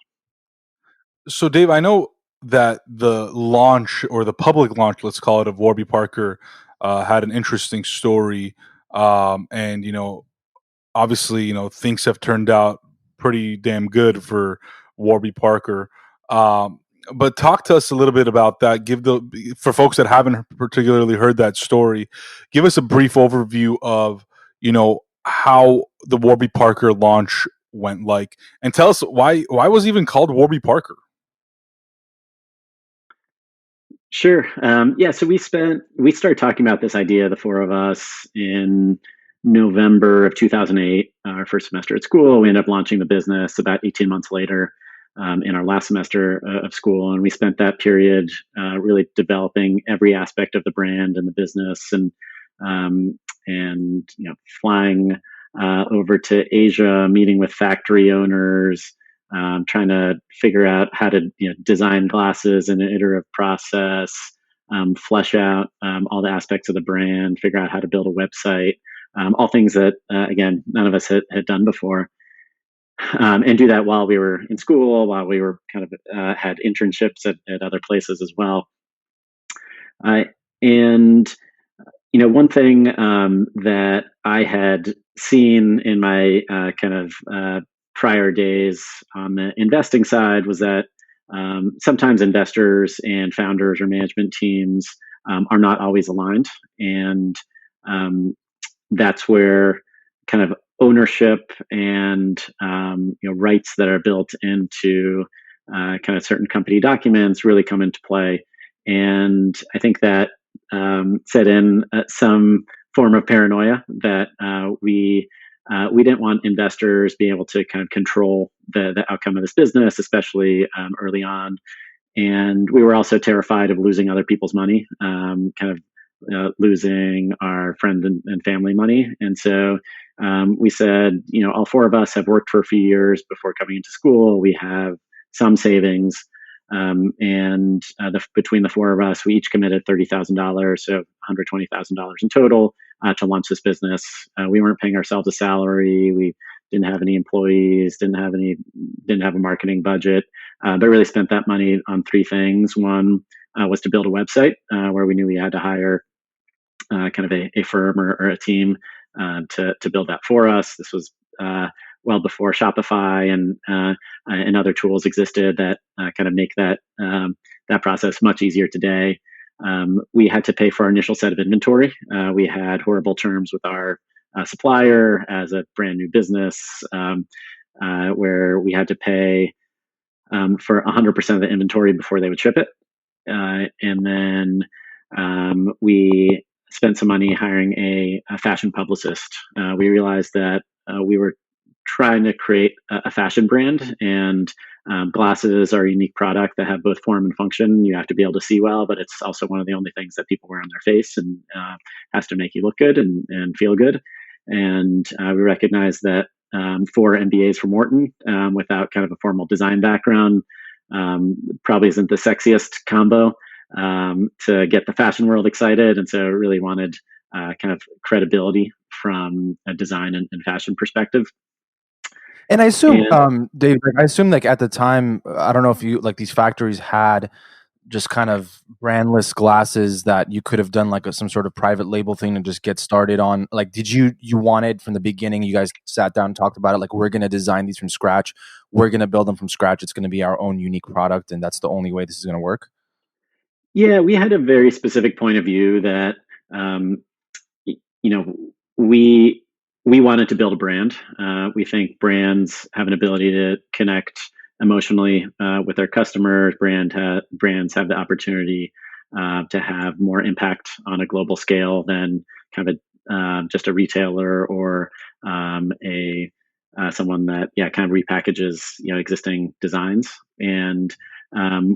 So, Dave, I know that the launch, or the public launch, let's call it, of Warby Parker had an interesting story. And, obviously, things have turned out pretty damn good for Warby Parker. Um, but talk to us a little bit about that. For folks that haven't particularly heard that story, give us a brief overview of, how the Warby Parker launch went like, and tell us why was it even called Warby Parker? Sure. Yeah. So we started talking about this idea, the four of us, in November of 2008, our first semester at school. We ended up launching the business about 18 months later, in our last semester of school. And we spent that period really developing every aspect of the brand and the business, um, and flying over to Asia, meeting with factory owners, trying to figure out how to design glasses in an iterative process, flesh out all the aspects of the brand, figure out how to build a website, all things that again none of us had done before, and do that while we were in school, while we were kind of had internships at other places as well. And one thing that I had seen in my kind of prior days on the investing side was that sometimes investors and founders or management teams are not always aligned, and um, that's where kind of ownership and rights that are built into kind of certain company documents really come into play. And I think that set in some form of paranoia that we we didn't want investors being able to kind of control the outcome of this business, especially early on. And we were also terrified of losing other people's money, losing our friend and family money. And so we said, all four of us have worked for a few years before coming into school. We have some savings. Between the four of us, we each committed $30,000, so $120,000 in total to launch this business. We weren't paying ourselves a salary. We didn't have any employees, didn't have a marketing budget, but really spent that money on three things. One was to build a website where we knew we had to hire kind of a firm or a team to build that for us. This was well before Shopify and other tools existed that kind of make that process much easier today. We had to pay for our initial set of inventory. We had horrible terms with our supplier as a brand new business, where we had to pay for 100% of the inventory before they would ship it. And then we spent some money hiring a fashion publicist. We realized that we were trying to create a fashion brand, and glasses are a unique product that have both form and function. You have to be able to see well, but it's also one of the only things that people wear on their face, and has to make you look good and feel good. And we recognized that 4 MBAs from Wharton without kind of a formal design background probably isn't the sexiest combo to get the fashion world excited. And so really wanted kind of credibility from a design and fashion perspective. And I assume, Dave, I assume like at the time, I don't know if you like these factories had just kind of brandless glasses that you could have done like some sort of private label thing and just get started on. Like, did you wanted from the beginning, you guys sat down and talked about it, like, we're going to design these from scratch. We're going to build them from scratch. It's going to be our own unique product. And that's the only way this is going to work. Yeah, we had a very specific point of view that, we wanted to build a brand. We think brands have an ability to connect emotionally with their customers. Brands have the opportunity to have more impact on a global scale than kind of just a retailer or someone that kind of repackages existing designs. And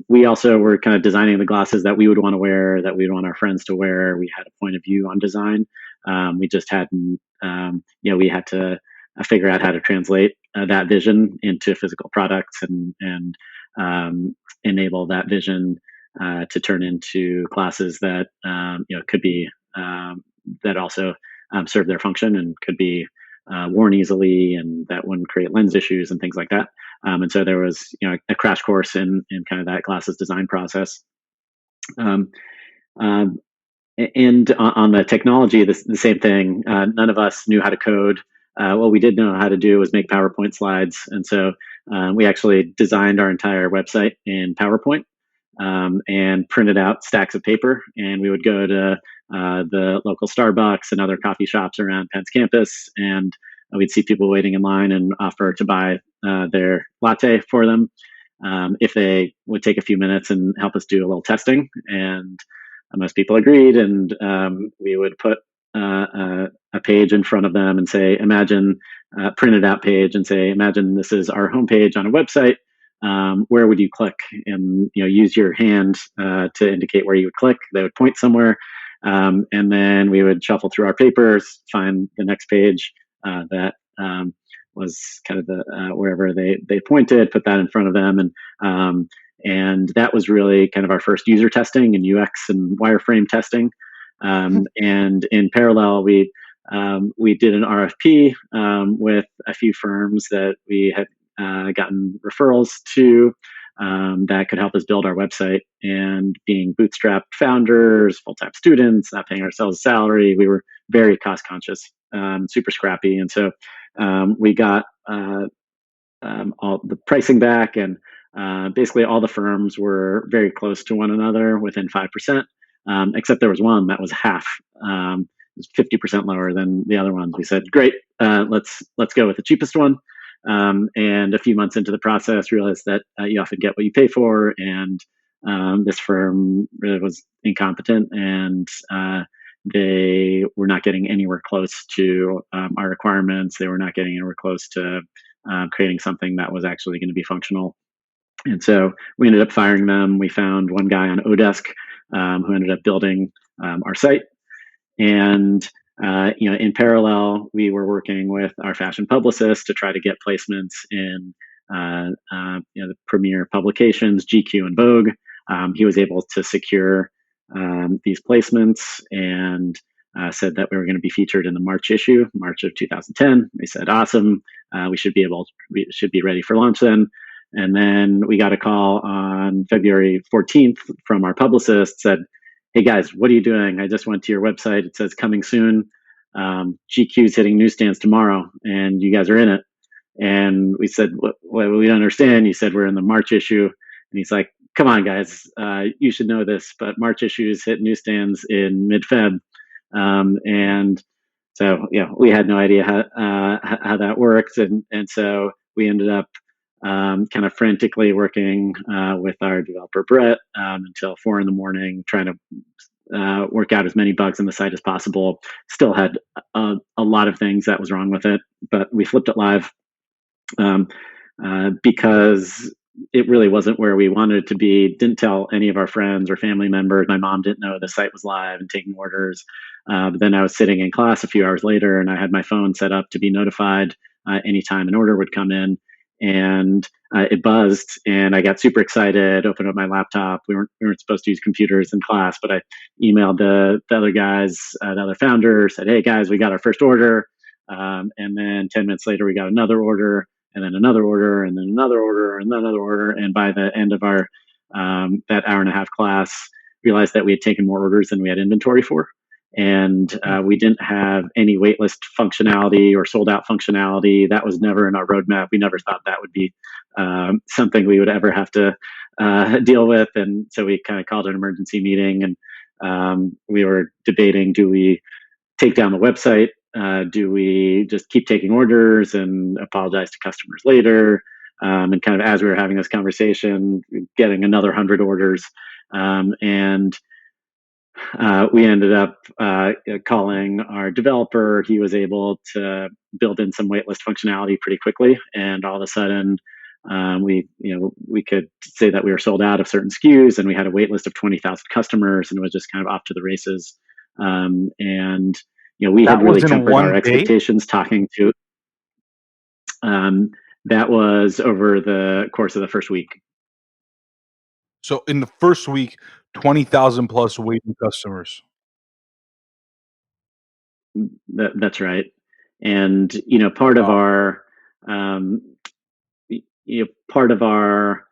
we also were kind of designing the glasses that we would want to wear, that we'd want our friends to wear. We had a point of view on design. We just hadn't, we had to figure out how to translate that vision into physical products and enable that vision to turn into glasses that, could be, that also serve their function and could be worn easily, and that wouldn't create lens issues and things like that. And so there was, a crash course in kind of that glasses design process. And on the technology, the same thing. None of us knew how to code. What we did know how to do was make PowerPoint slides. And so we actually designed our entire website in PowerPoint and printed out stacks of paper. And we would go to the local Starbucks and other coffee shops around Penn's campus, and we'd see people waiting in line and offer to buy their latte for them if they would take a few minutes and help us do a little testing. And most people agreed, and we would put a page in front of them and say, imagine, printed out page and say, imagine this is our homepage on a website. Where would you click? And use your hand to indicate where you would click. They would point somewhere, and then we would shuffle through our papers, find the next page that was kind of the wherever they pointed, put that in front of them, and that was really kind of our first user testing and UX and wireframe testing. And in parallel, we did an RFP with a few firms that we had gotten referrals to that could help us build our website. And being bootstrapped founders, full-time students, not paying ourselves a salary, we were very cost conscious, super scrappy. And so we got all the pricing back, and basically all the firms were very close to one another, within 5%, except there was one that was half, 50% lower than the other ones. We said, great, let's go with the cheapest one. And a few months into the process, realized that you often get what you pay for, and this firm really was incompetent and they were not getting anywhere close to our requirements. They were not getting anywhere close to creating something that was actually going to be functional. And so we ended up firing them. We found one guy on Odesk who ended up building our site. And in parallel, we were working with our fashion publicist to try to get placements in the premier publications, GQ and Vogue. He was able to secure these placements and said that we were going to be featured in the March issue, March of 2010. They said, "Awesome, we should be ready for launch then." And then we got a call on February 14th from our publicist, said, "Hey guys, what are you doing? I just went to your website. It says coming soon. GQ's hitting newsstands tomorrow, and you guys are in it." And we said, "We don't understand." He said, "We're in the March issue." And he's like, "Come on, guys, you should know this, but March issues hit newsstands in mid-Feb." And so, we had no idea how that works. And so we ended up kind of frantically working with our developer, Brett, until 4 a.m, trying to work out as many bugs in the site as possible. Still had a lot of things that was wrong with it, but we flipped it live because it really wasn't where we wanted it to be. Didn't tell any of our friends or family members. My mom didn't know the site was live and taking orders. But then I was sitting in class a few hours later, and I had my phone set up to be notified anytime an order would come in. And it buzzed, and I got super excited. Opened up my laptop. We weren't supposed to use computers in class, but I emailed the other guys, the other founder, said, "Hey guys, we got our first order." And then 10 minutes later, we got another order, and then another order, and then another order, and then another order. And by the end of our that hour and a half class, realized that we had taken more orders than we had inventory for. And we didn't have any waitlist functionality or sold out functionality. That was never in our roadmap. We never thought that would be something we would ever have to deal with. And so we kind of called an emergency meeting, and we were debating, do we take down the website? Do we just keep taking orders and apologize to customers later? And kind of as we were having this conversation, getting another 100 orders. And we ended up calling our developer. He was able to build in some waitlist functionality pretty quickly, and all of a sudden, we could say that we were sold out of certain SKUs, and we had a waitlist of 20,000 customers, and it was just kind of off to the races. And we That had really was in tempered our one day? expectations. Talking to that was over the course of the first week. So in the first week, 20,000 plus waiting customers. That's right. And part of Wow. our part of our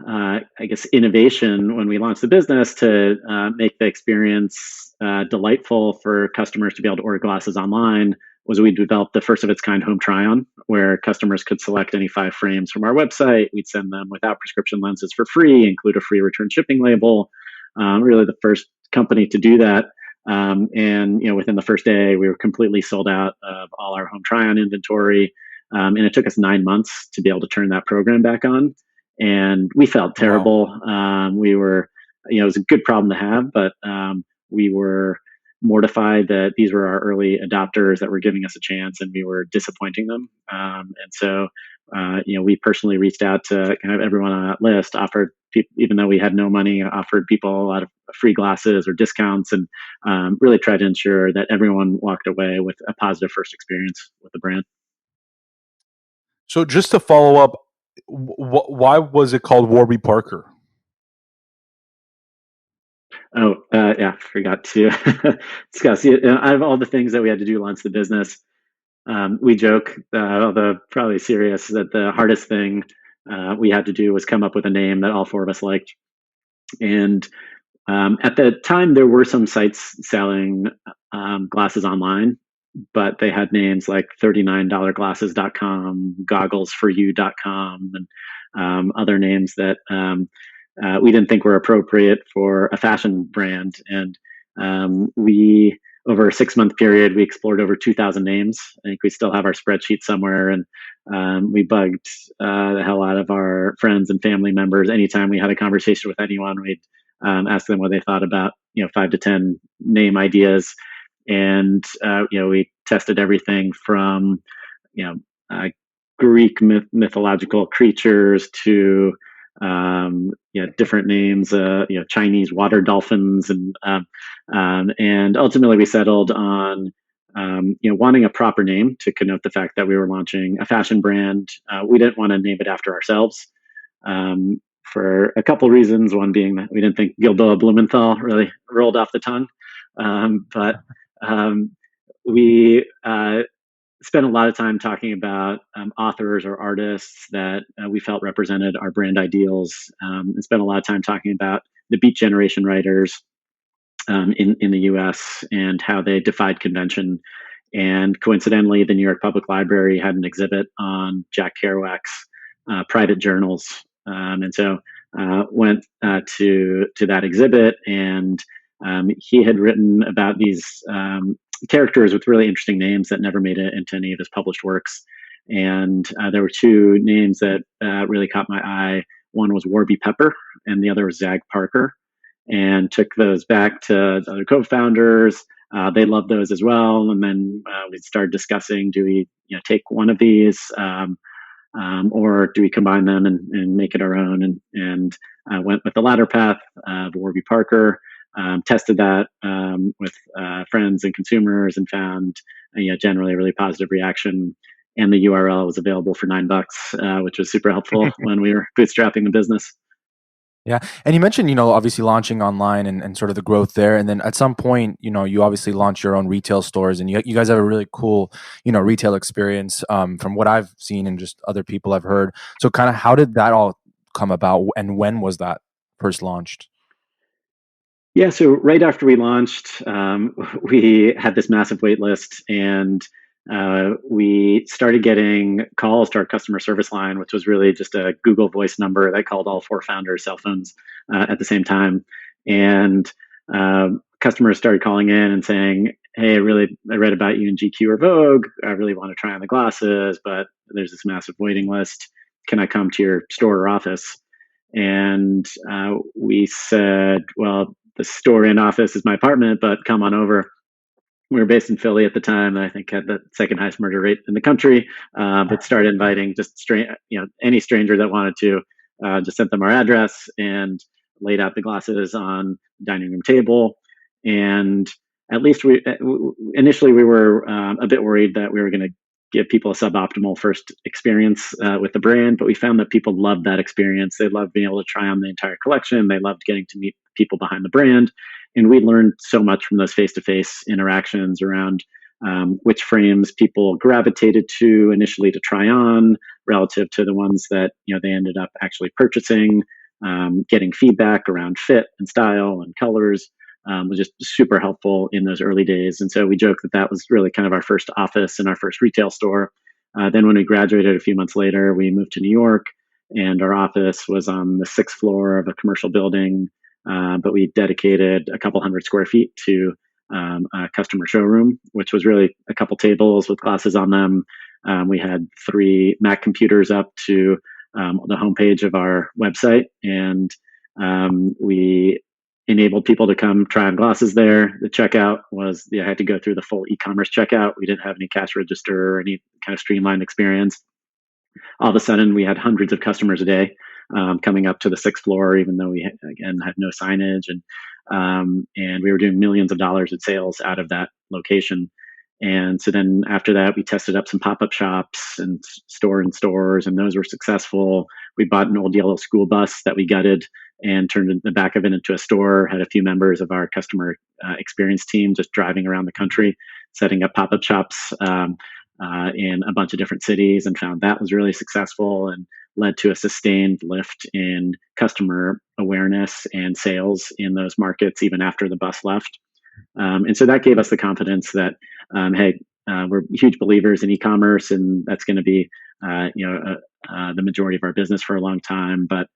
I guess innovation when we launched the business to make the experience delightful for customers to be able to order glasses online was we developed the first of its kind home try on, where customers could select any 5 frames from our website. We'd send them without prescription lenses for free, include a free return shipping label. Really the first company to do that. And within the first day, we were completely sold out of all our home try on inventory. And it took us 9 months to be able to turn that program back on. And we felt terrible. Wow. We were, it was a good problem to have, but we were mortified that these were our early adopters that were giving us a chance, and we were disappointing them. And so, we personally reached out to kind of everyone on that list, offered people, even though we had no money, offered people a lot of free glasses or discounts, and really tried to ensure that everyone walked away with a positive first experience with the brand. So just to follow up, why was it called Warby Parker? Oh, yeah, forgot to discuss. Out of all the things that we had to do to launch the business, we joke, although probably serious, that the hardest thing we had to do was come up with a name that all 4 of us liked. And at the time, there were some sites selling glasses online, but they had names like $39glasses.com, gogglesforyou.com, and other names that we didn't think were appropriate for a fashion brand. And we, over a 6-month period, we explored over 2,000 names. I think we still have our spreadsheet somewhere, and we bugged the hell out of our friends and family members. Anytime we had a conversation with anyone, we'd ask them what they thought about 5 to 10 name ideas, and we tested everything from you know Greek mythological creatures to different names, Chinese water dolphins, and ultimately we settled on wanting a proper name to connote the fact that we were launching a fashion brand. We didn't want to name it after ourselves for a couple reasons. One being that we didn't think Gilboa Blumenthal really rolled off the tongue, but we spent a lot of time talking about authors or artists that we felt represented our brand ideals, and spent a lot of time talking about the Beat Generation writers in the U.S. and how they defied convention. And coincidentally, the New York Public Library had an exhibit on Jack Kerouac's private journals, and so went to that exhibit, and he had written about these characters with really interesting names that never made it into any of his published works. And there were two names that really caught my eye. One was Warby Pepper, and the other was Zag Parker. And took those back to the other co-founders. They loved those as well. And then we started discussing: do we take one of these, or do we combine them and make it our own? And went with the latter path of Warby Parker. Tested that with friends and consumers, and found generally a really positive reaction. And the URL was available for $9, which was super helpful when we were bootstrapping the business. Yeah. And you mentioned, obviously launching online and sort of the growth there. And then at some point, you obviously launched your own retail stores, and you guys have a really cool, retail experience from what I've seen and just other people I've heard. So kind of how did that all come about, and when was that first launched? Yeah, so right after we launched, we had this massive wait list, and we started getting calls to our customer service line, which was really just a Google Voice number that called all four founders' cell phones at the same time. And customers started calling in and saying, "Hey, I read about you in GQ or Vogue. I really want to try on the glasses, but there's this massive waiting list. Can I come to your store or office?" And we said, "Well, the store and office is my apartment, but come on over." We were based in Philly at the time, and I think had the second highest murder rate in the country. But started inviting just any stranger that wanted to. Just sent them our address and laid out the glasses on the dining room table. And at least initially we were a bit worried that we were going to give people a suboptimal first experience with the brand, but we found that people loved that experience. They loved being able to try on the entire collection. They loved getting to meet people behind the brand. And we learned so much from those face-to-face interactions around which frames people gravitated to initially to try on relative to the ones that they ended up actually purchasing. Getting feedback around fit and style and colors was just super helpful in those early days. And so we joke that was really kind of our first office and our first retail store. Then when we graduated a few months later, we moved to New York, and our office was on the 6th floor of a commercial building. But we dedicated a couple hundred square feet to a customer showroom, which was really a couple tables with glasses on them. We had 3 Mac computers up to the homepage of our website, and we enabled people to come try on glasses there. The checkout was, I had to go through the full e-commerce checkout. We didn't have any cash register or any kind of streamlined experience. All of a sudden, we had hundreds of customers a day coming up to the 6th floor, even though we again had no signage, and we were doing millions of dollars in sales out of that location. And so then after that, we tested up some pop-up shops and store in stores, and those were successful. We bought an old yellow school bus that we gutted and turned the back of it into a store. Had a few members of our customer experience team just driving around the country, setting up pop-up shops in a bunch of different cities, and found that was really successful and led to a sustained lift in customer awareness and sales in those markets even after the bus left. And so that gave us the confidence that, hey, we're huge believers in e-commerce, and that's going to be, the majority of our business for a long time. But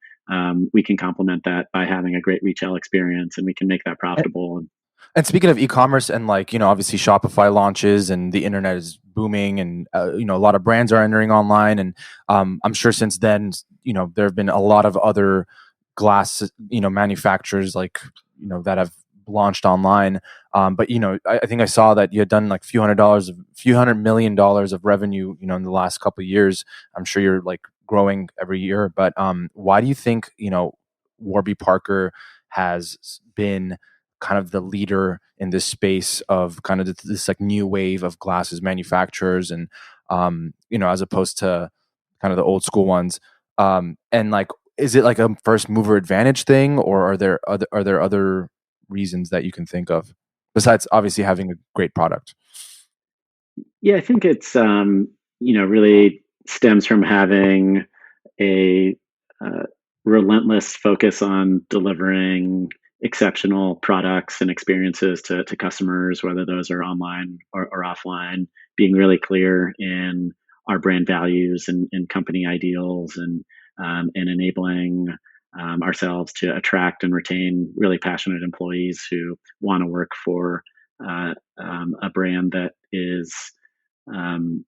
we can complement that by having a great retail experience, and we can make that profitable. And speaking of e-commerce and obviously Shopify launches and the internet is booming, and a lot of brands are entering online, and I'm sure since then there have been a lot of other glass manufacturers that have launched online. But I think I saw that you had done like few $100 million of revenue, in the last couple of years. I'm sure you're like growing every year, but why do you think Warby Parker has been kind of the leader in this space of kind of this like new wave of glasses manufacturers, and as opposed to kind of the old school ones? And like, is it like a first mover advantage thing, or are there other reasons that you can think of besides obviously having a great product? Yeah, I think it's really stems from having a uh, relentless focus on delivering exceptional products and experiences to customers, whether those are online or offline. Being really clear in our brand values and company ideals, and enabling ourselves to attract and retain really passionate employees who want to work for a brand that is um,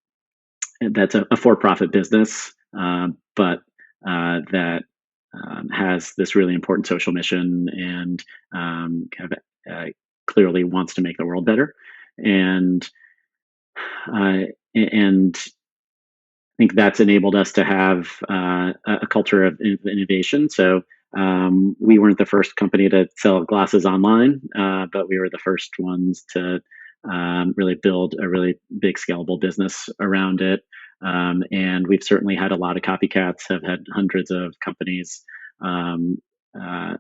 that's a for-profit business, but that has this really important social mission, and kind of clearly wants to make the world better. And uh, and I think that's enabled us to have a culture of innovation. So we weren't the first company to sell glasses online, but we were the first ones to really build a really big scalable business around it. And we've certainly had a lot of copycats, have had hundreds of companies um,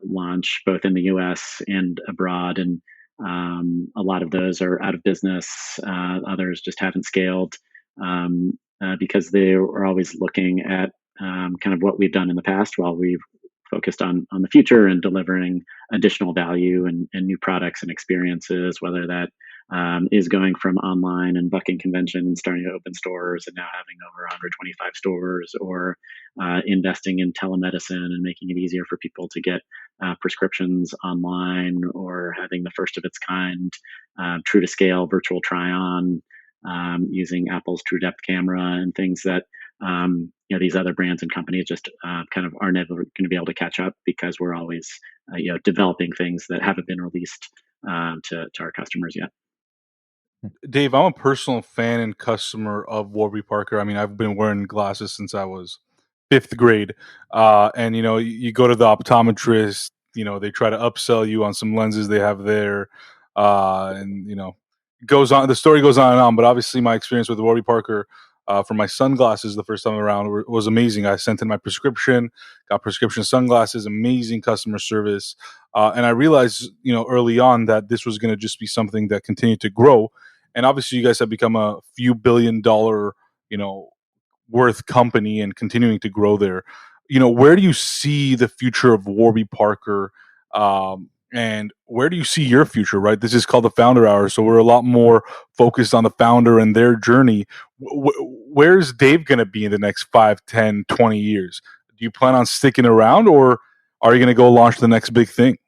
launch both in the US and abroad. And a lot of those are out of business. Others just haven't scaled. Because they are always looking at kind of what we've done in the past while we've focused on the future and delivering additional value and new products and experiences, whether that is going from online and bucking convention and starting to open stores and now having over 125 stores, or investing in telemedicine and making it easier for people to get prescriptions online, or having the first of its kind true to scale virtual try on, using Apple's True Depth camera, and things that these other brands and companies just kind of are never going to be able to catch up, because we're always developing things that haven't been released to our customers yet. Dave, I'm a personal fan and customer of Warby Parker. I mean, I've been wearing glasses since I was fifth grade. And you go to the optometrist, they try to upsell you on some lenses they have there. And goes on, the story goes on and on. But obviously my experience with Warby Parker for my sunglasses the first time around was amazing. I sent in my prescription, got prescription sunglasses, amazing customer service. And I realized, early on that this was going to just be something that continued to grow. And obviously you guys have become a few $1 billion, you know, worth company and continuing to grow there. Where do you see the future of Warby Parker? And where do you see your future, right? This is called the Founder Hour. So we're a lot more focused on the founder and their journey. Where's Dave going to be in the next 5, 10, 20 years? Do you plan on sticking around, or are you going to go launch the next big thing?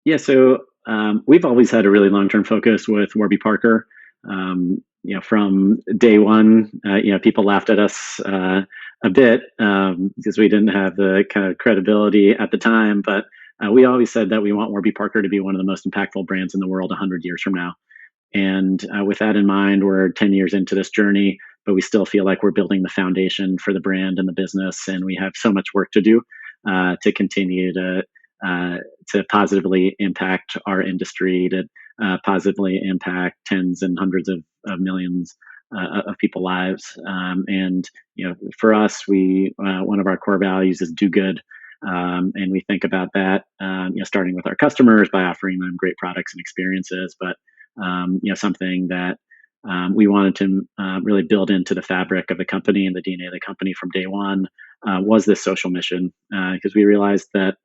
Yeah, so we've always had a really long-term focus with Warby Parker. From day one, people laughed at us a bit because we didn't have the kind of credibility at the time. But we always said that we want Warby Parker to be one of the most impactful brands in the world 100 years from now. And with that in mind, we're 10 years into this journey, but we still feel like we're building the foundation for the brand and the business, and we have so much work to do to continue uh, to positively impact our industry, to positively impact tens and hundreds of millions of people lives. And for us, we one of our core values is do good. And we think about that, starting with our customers by offering them great products and experiences, but something that we wanted to really build into the fabric of the company and the DNA of the company from day one was this social mission, because we realized that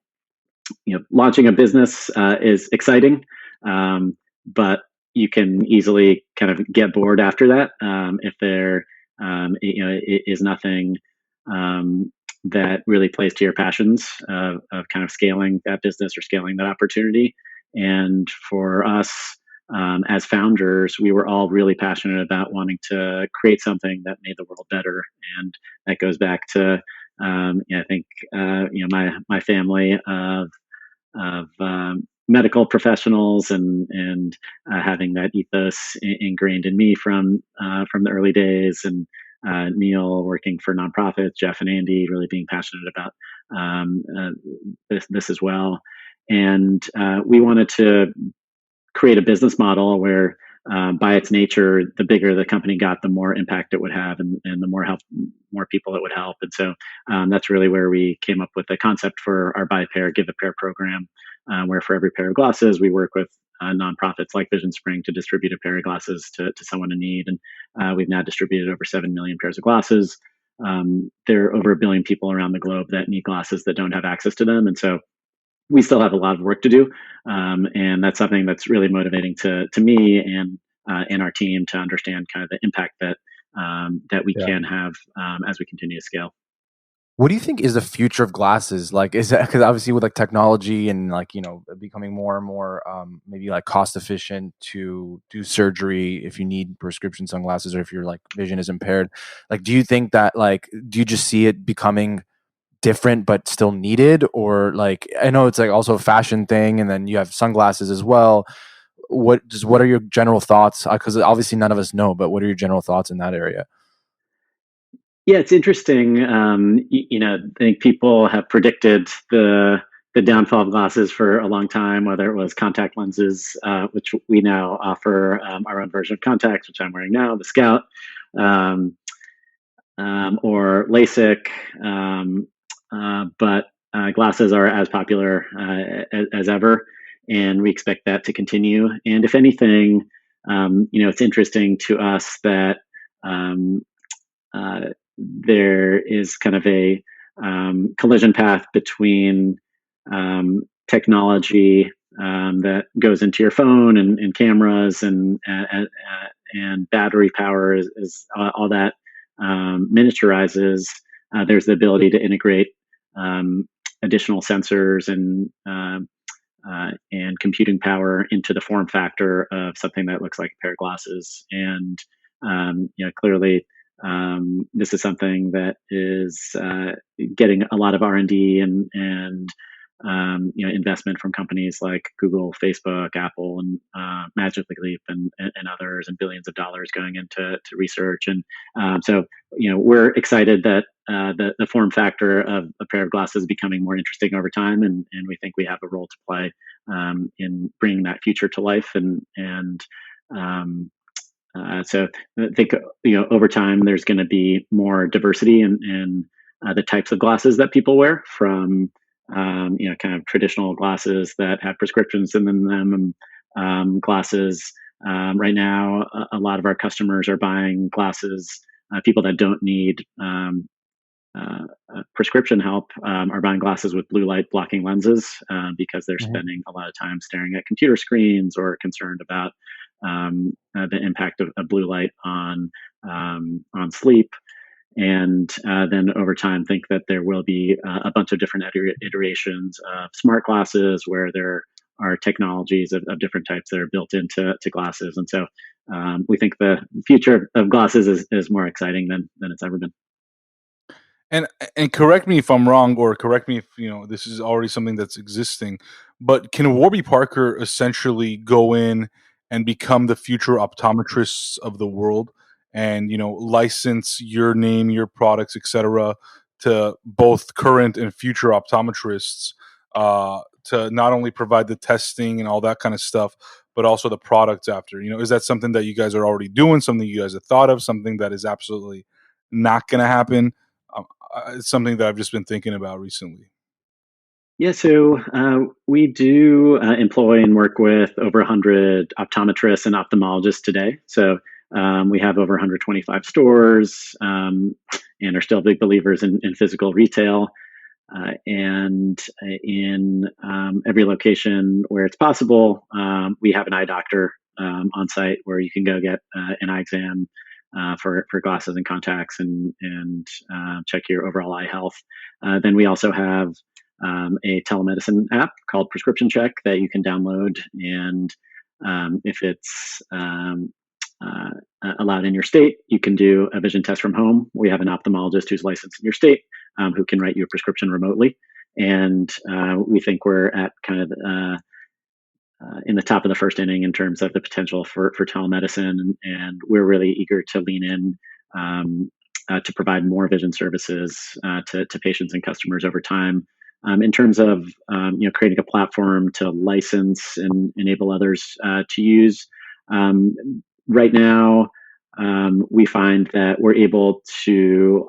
launching a business is exciting, but you can easily kind of get bored after that if there is nothing that really plays to your passions of kind of scaling that business or scaling that opportunity. And for us, as founders, we were all really passionate about wanting to create something that made the world better, and that goes back to I think my family of medical professionals and having that ethos ingrained in me from the early days, and Neil working for nonprofits, Jeff and Andy really being passionate about um, uh, this as well. And we wanted to create a business model where, by its nature, the bigger the company got, the more impact it would have, and the more people it would help. And so that's really where we came up with the concept for our Buy a Pair, Give a Pair program, where for every pair of glasses, we work with nonprofits like Vision Spring to distribute a pair of glasses to someone in need. And we've now distributed over 7 million pairs of glasses. There are over a billion people around the globe that need glasses that don't have access to them. And so we still have a lot of work to do, and that's something that's really motivating to me and our team to understand kind of the impact that we Yeah. can have as we continue to scale. What do you think is the future of glasses? Like, is that because obviously with like technology and like, becoming more and more maybe like cost efficient to do surgery if you need prescription sunglasses or if your like vision is impaired? Like, do you think that like, do you just see it becoming different but still needed? Or like, I know it's like also a fashion thing and then you have sunglasses as well. What are your general thoughts? Because obviously none of us know, but what are your general thoughts in that area? Yeah, it's interesting. I think people have predicted the downfall of glasses for a long time, whether it was contact lenses, which we now offer our own version of contacts, which I'm wearing now, the Scout, um, or LASIK. But glasses are as popular as ever, and we expect that to continue. And if anything, it's interesting to us that um, there is kind of a collision path between technology that goes into your phone and cameras and battery power is all that miniaturizes. There's the ability to integrate um, additional sensors and computing power into the form factor of something that looks like a pair of glasses. And clearly, this is something that is getting a lot of R&D and investment from companies like Google, Facebook, Apple, and Magic Leap, and others, and billions of dollars going into research. And so we're excited that the form factor of a pair of glasses is becoming more interesting over time, and we think we have a role to play in bringing that future to life. And so I think over time there's going to be more diversity in the types of glasses that people wear, from kind of traditional glasses that have prescriptions in them, glasses. Right now, a lot of our customers are buying glasses. People that don't need prescription help are buying glasses with blue light blocking lenses because they're Mhm. spending a lot of time staring at computer screens or concerned about the impact of blue light on sleep. And then over time, think that there will be a bunch of different iterations of smart glasses where there are technologies of different types that are built into glasses. And so we think the future of glasses is more exciting than it's ever been. And correct me if I'm wrong, or correct me if this is already something that's existing. But can Warby Parker essentially go in and become the future optometrists of the world, and license your name, your products, etc., to both current and future optometrists, to not only provide the testing and all that kind of stuff, but also the products after? Is that something that you guys are already doing? Something you guys have thought of? Something that is absolutely not going to happen? It's something that I've just been thinking about recently. Yeah, so we do employ and work with over 100 optometrists and ophthalmologists today. So we have over 125 stores, and are still big believers in physical retail. And in every location where it's possible, we have an eye doctor on site where you can go get an eye exam for glasses and contacts, and check your overall eye health. Then we also have a telemedicine app called Prescription Check that you can download. And if it's allowed in your state, you can do a vision test from home. We have an ophthalmologist who's licensed in your state who can write you a prescription remotely. And we think we're at kind of in the top of the first inning in terms of the potential for telemedicine, and we're really eager to lean in to provide more vision services to patients and customers over time. In terms of creating a platform to license and enable others to use, right now we find that we're able to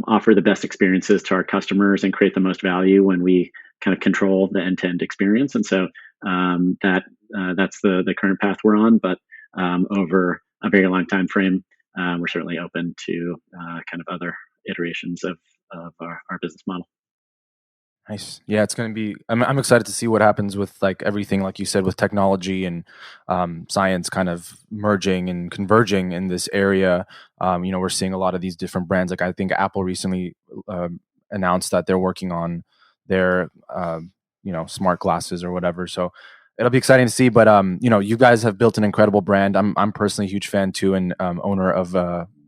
offer the best experiences to our customers and create the most value when we kind of control the end-to-end experience. And so that's the current path we're on. But over a very long time frame, we're certainly open to kind of other iterations of our business model. Nice. Yeah, it's going to be. I'm excited to see what happens with like everything, like you said, with technology and science kind of merging and converging in this area. We're seeing a lot of these different brands. Like I think Apple recently announced that they're working on their smart glasses or whatever. So it'll be exciting to see. But you guys have built an incredible brand. I'm personally a huge fan too, and owner of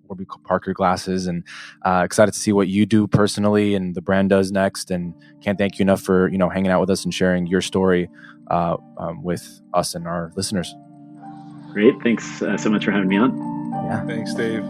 Warby Parker glasses, and excited to see what you do personally and the brand does next. And can't thank you enough for hanging out with us and sharing your story with us and our listeners. Great, thanks so much for having me on. Yeah, thanks, Dave.